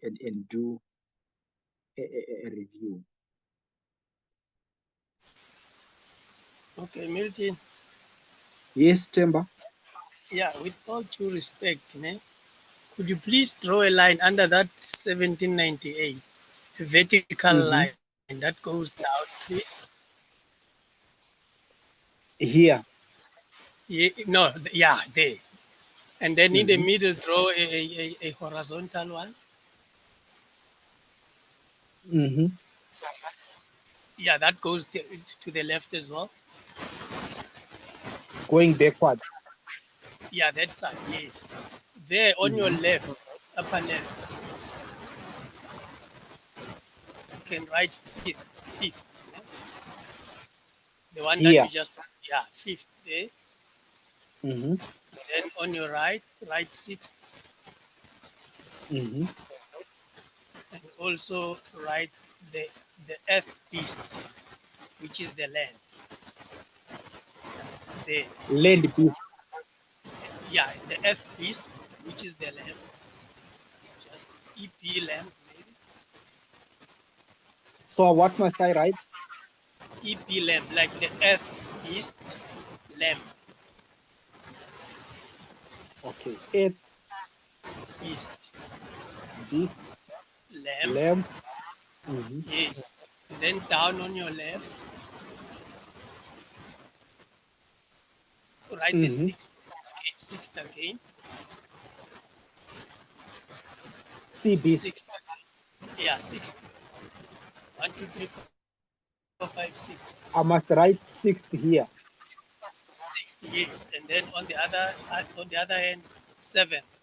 do a review. Okay, Milton. Yes, Temba. Yeah, with all due respect, could you please draw a line under that 1798, a vertical line that goes down, please? Here. Yeah, no, yeah, there. And then in the middle, draw a horizontal one. Yeah, that goes to the left as well. Going backward. Yeah, that's it, yes. There on your left, upper left, you can write fifth. The one that Here. you just, yeah, fifth there. Then on your right, write sixth. And also write the earth beast, which is the land. There. Land beast. Yeah, the earth beast, which is the land. Just EP lamb, maybe. So what must I write? EP lamb, like the earth beast lamb. Okay. Earth Beast. beast. Lamb. Lamb. Yes. And then down on your left, write the sixth again. Sea beast. Sixth. Yeah, sixth. 1, 2, 3, 4, 5, 6. I must write sixth here. 60 years, and then on the other hand, seventh.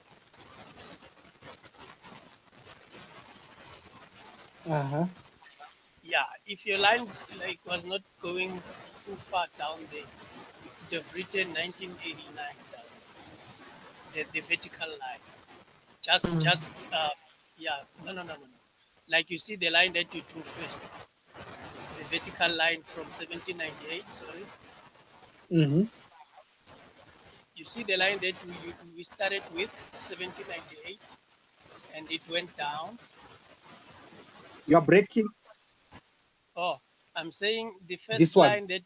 Yeah, if your line like was not going too far down there, you could have written 1989 down the vertical line. Just yeah, no. Like you see the line that you drew first, the vertical line from 1798. Sorry. You see the line that we started with 1798, and it went down. You are breaking. Oh, I'm saying the first This one. line that,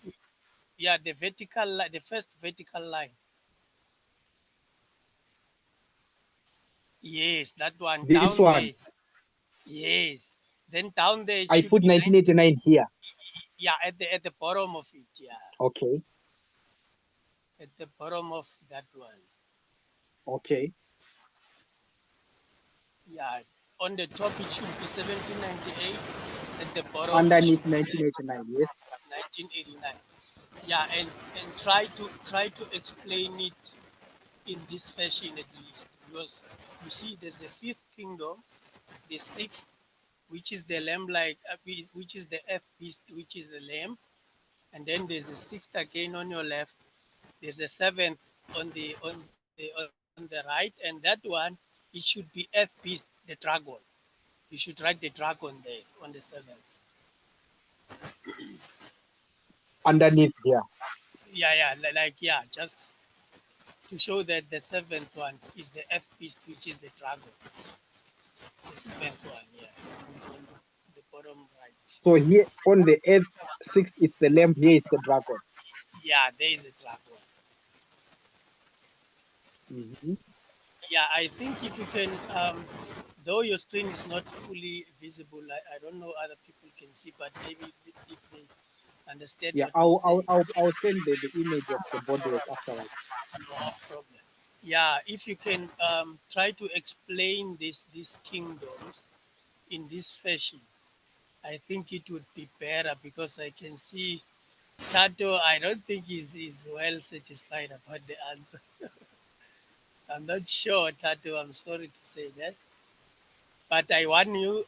yeah, the vertical line, the first vertical line. Yes, that one This down one. there. Yes, then down there it I should put be 1989 here. Yeah, at the bottom of it. Yeah. Okay. At the bottom of that one. Okay. Yeah, on the top it should be 1798. At the bottom Underneath it should 1989. Yes. 1989. Yeah, and try to explain it in this fashion at least, because you see there's the fifth kingdom, the sixth, which is the lamb like which is the earth beast, which is the lamb, and then there's a sixth again on your left, there's a seventh on the right, and that one it should be earth beast, the dragon. You should write the dragon there on the seventh. Underneath here. Yeah, like yeah, just to show that the seventh one is the F beast, which is the dragon. The seventh one, yeah, on the bottom right. So here on the earth, 6, it's the lamb, here is the dragon. Yeah, there is a dragon. Mhm. Yeah, I think if you can, though your screen is not fully visible, I don't know other people can see, but maybe if they understand Yeah, what we say, I'll send the image of the boardwalk afterwards. no problem. Yeah, if you can try to explain these kingdoms in this fashion, I think it would be better because I can see Tato. I don't think is well satisfied about the answer. I'm not sure, Tato. I'm sorry to say that. But I want you,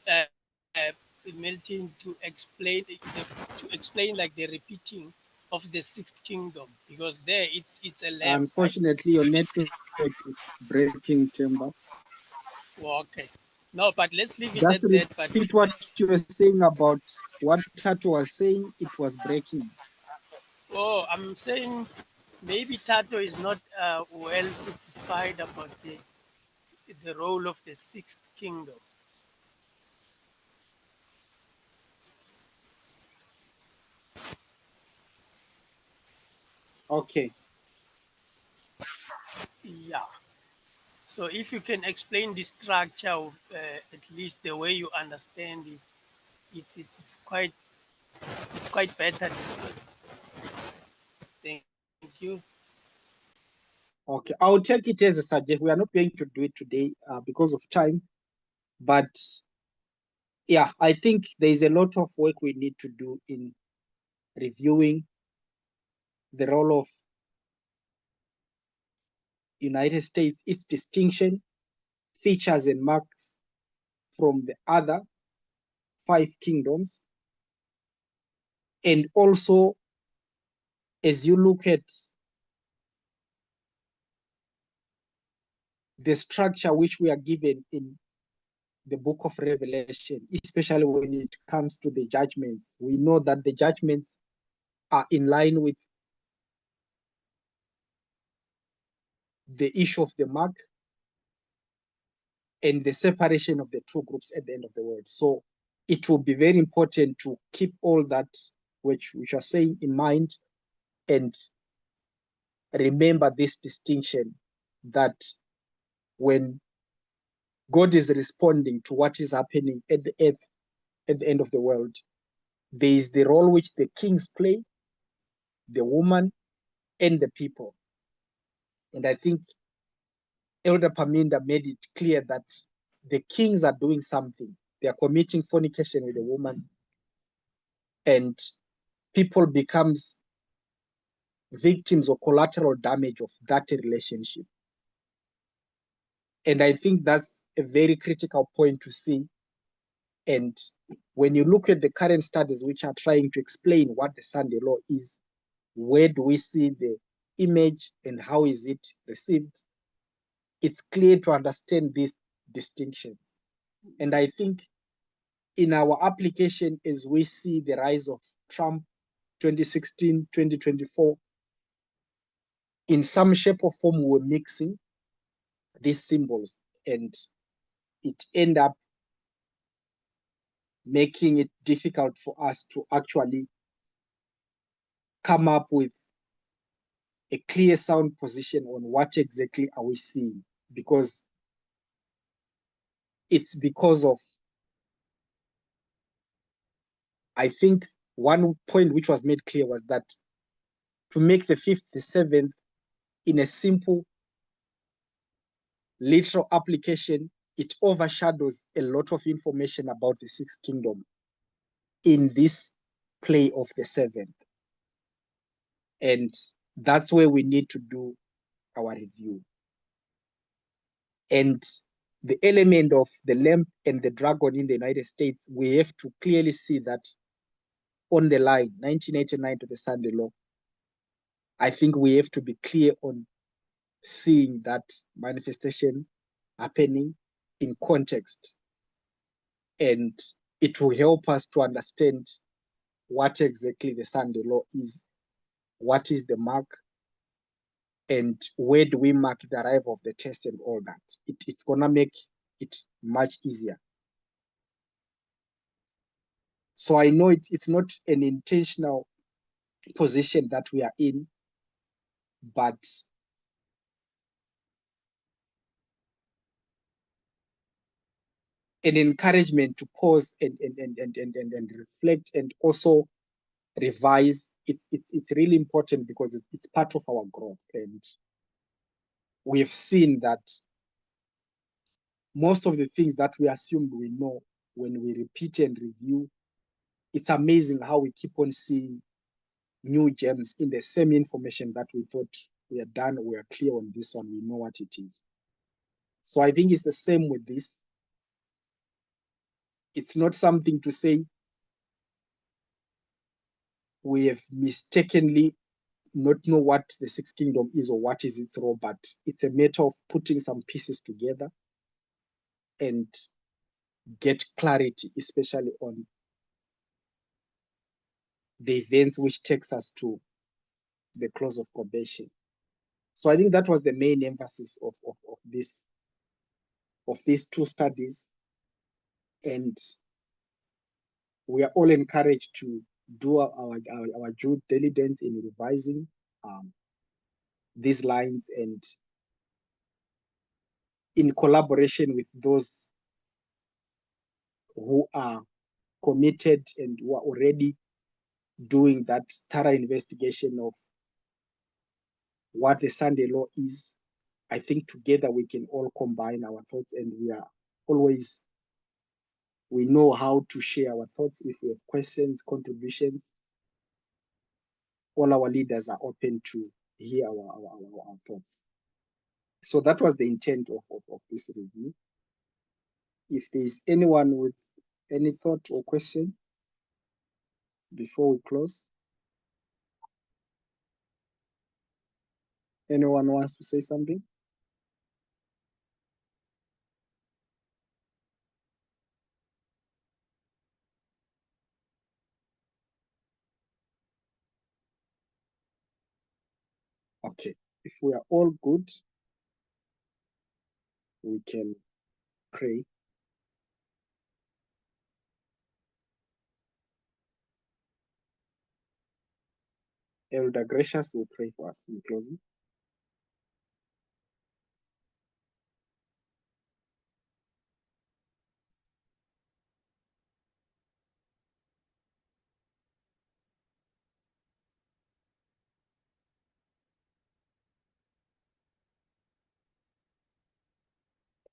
Milton, to explain like the repeating of the sixth kingdom, because there it's a lamb, right? Unfortunately, So your you see, network is breaking, Chamber. well, okay. No, but let's leave it Just at that. But repeat what you were saying about what Tato was saying. It was breaking. oh, I'm saying maybe Tato is not well satisfied about the role of the sixth kingdom. Okay. Yeah. So if you can explain the structure of at least the way you understand it, it's quite better this way. Thank you. Okay. I'll take it as a suggestion. We are not going to do it today because of time. But yeah, I think there is a lot of work we need to do in reviewing the role of United States, its distinction, features and marks from the other 5 kingdoms. And also, as you look at the structure which we are given in the book of Revelation, especially when it comes to the judgments, we know that the judgments are in line with the issue of the mark and the separation of the two groups at the end of the world. So it will be very important to keep all that which are saying in mind and remember this distinction, that when God is responding to what is happening at the earth at the end of the world, there is the role which the kings play, the woman, and the people. And I think Elder Paminda made it clear that the kings are doing something. They are committing fornication with a woman, and people becomes victims or collateral damage of that relationship. And I think that's a very critical point to see. And when you look at the current studies which are trying to explain what the Sunday law is, where do we see the image and how is it received, it's clear to understand these distinctions. And I think in our application, as we see the rise of Trump 2016, 2024, in some shape or form, we're mixing these symbols, and it end up making it difficult for us to actually come up with a clear sound position on what exactly are we seeing, because it's because of, I think one point which was made clear was that to make the 5th, the 7th in a simple literal application, it overshadows a lot of information about the 6th kingdom in this play of the 7th. And that's where we need to do our review. And the element of the lamb and the dragon in the United States, we have to clearly see that on the line, 1989 to the Sunday law. I think we have to be clear on seeing that manifestation happening in context. And it will help us to understand what exactly the Sunday law is, what is the mark, and where do we mark the arrival of the test and all that. It's gonna make it much easier. So I know it's not an intentional position that we are in, but an encouragement to pause and reflect and also revise. It's really important because it's part of our growth. And we have seen that most of the things that we assumed we know, when we repeat and review, it's amazing how we keep on seeing new gems in the same information that we thought we are done, we are clear on this one, we know what it is. So I think it's the same with this. It's not something to say we have mistakenly not know what the Sixth Kingdom is or what is its role, but it's a matter of putting some pieces together and get clarity, especially on the events which takes us to the close of probation. So I think that was the main emphasis of these two studies. And we are all encouraged to do our due diligence in revising these lines, and in collaboration with those who are committed and who are already doing that thorough investigation of what the Sunday law is. I think together we can all combine our thoughts, and we know how to share our thoughts. If we have questions, contributions, all our leaders are open to hear our thoughts. So that was the intent of this review. If there's anyone with any thought or question before we close. Anyone wants to say something? Okay, if we are all good, we can pray. Elder Gracious will pray for us in closing.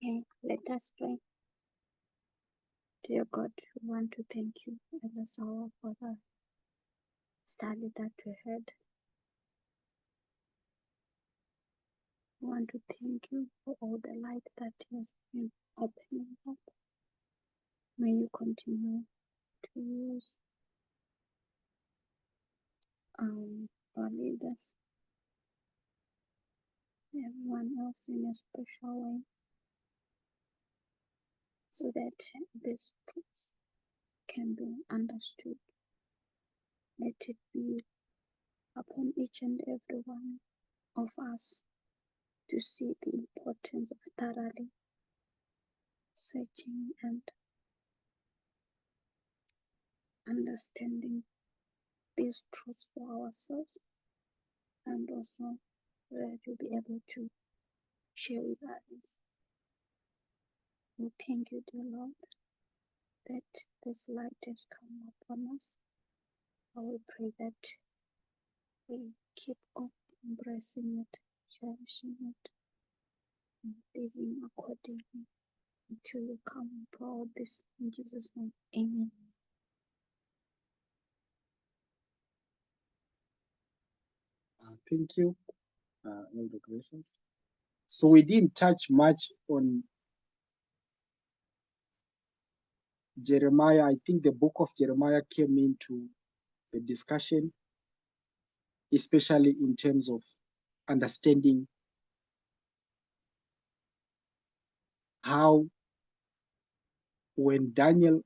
Okay, let us pray. Dear God, we want to thank you at this hour for the study that we had. We want to thank you for all the light that has been opening up. May you continue to use our leaders, everyone else in a special way, so that these truths can be understood. Let it be upon each and every one of us to see the importance of thoroughly searching and understanding these truths for ourselves, and also that we'll be able to share with others. We thank you, dear Lord, that this light has come upon us. I will pray that we keep on embracing it, cherishing it, and living accordingly until you come and pour out this in Jesus' name. Amen. Thank you, Elder Gracious. So we didn't touch much on Jeremiah. I think the book of Jeremiah came into the discussion, especially in terms of understanding how, when Daniel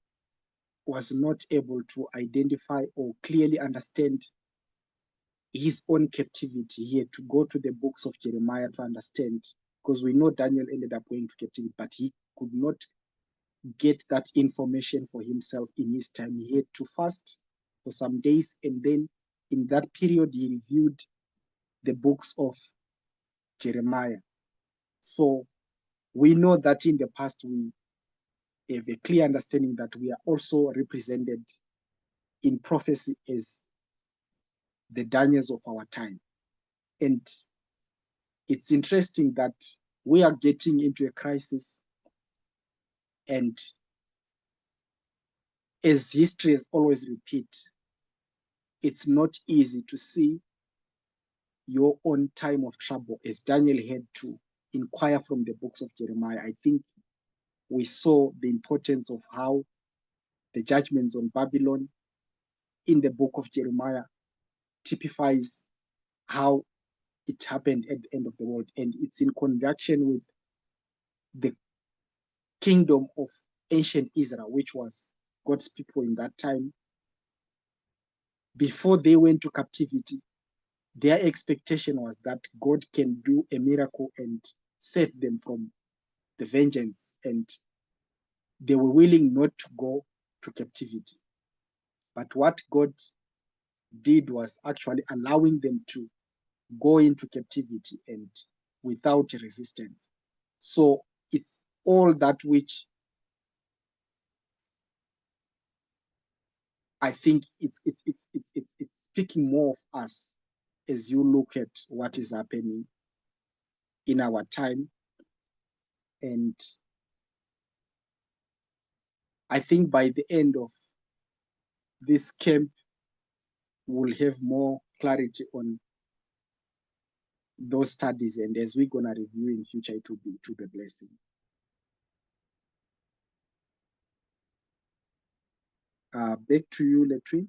was not able to identify or clearly understand his own captivity. He had to go to the books of Jeremiah to understand, because we know Daniel ended up going to captivity, but he could not get that information for himself in his time. He had to fast for some days, and then in that period, he reviewed the books of Jeremiah. So we know that in the past, we have a clear understanding that we are also represented in prophecy as the Daniels of our time. And it's interesting that we are getting into a crisis, and as history has always repeat, it's not easy to see your own time of trouble, as Daniel had to inquire from the books of Jeremiah. I think we saw the importance of how the judgments on Babylon in the book of Jeremiah typifies how it happened at the end of the world. And it's in conjunction with the kingdom of ancient Israel, which was God's people in that time. Before they went to captivity, their expectation was that God can do a miracle and save them from the vengeance, and they were willing not to go to captivity. But what God did was actually allowing them to go into captivity and without resistance. So it's all that which I think it's speaking more of us as you look at what is happening in our time. And I think by the end of this camp, we'll have more clarity on those studies, and as we're gonna review in future, it will be a blessing. Back to you, Letwin.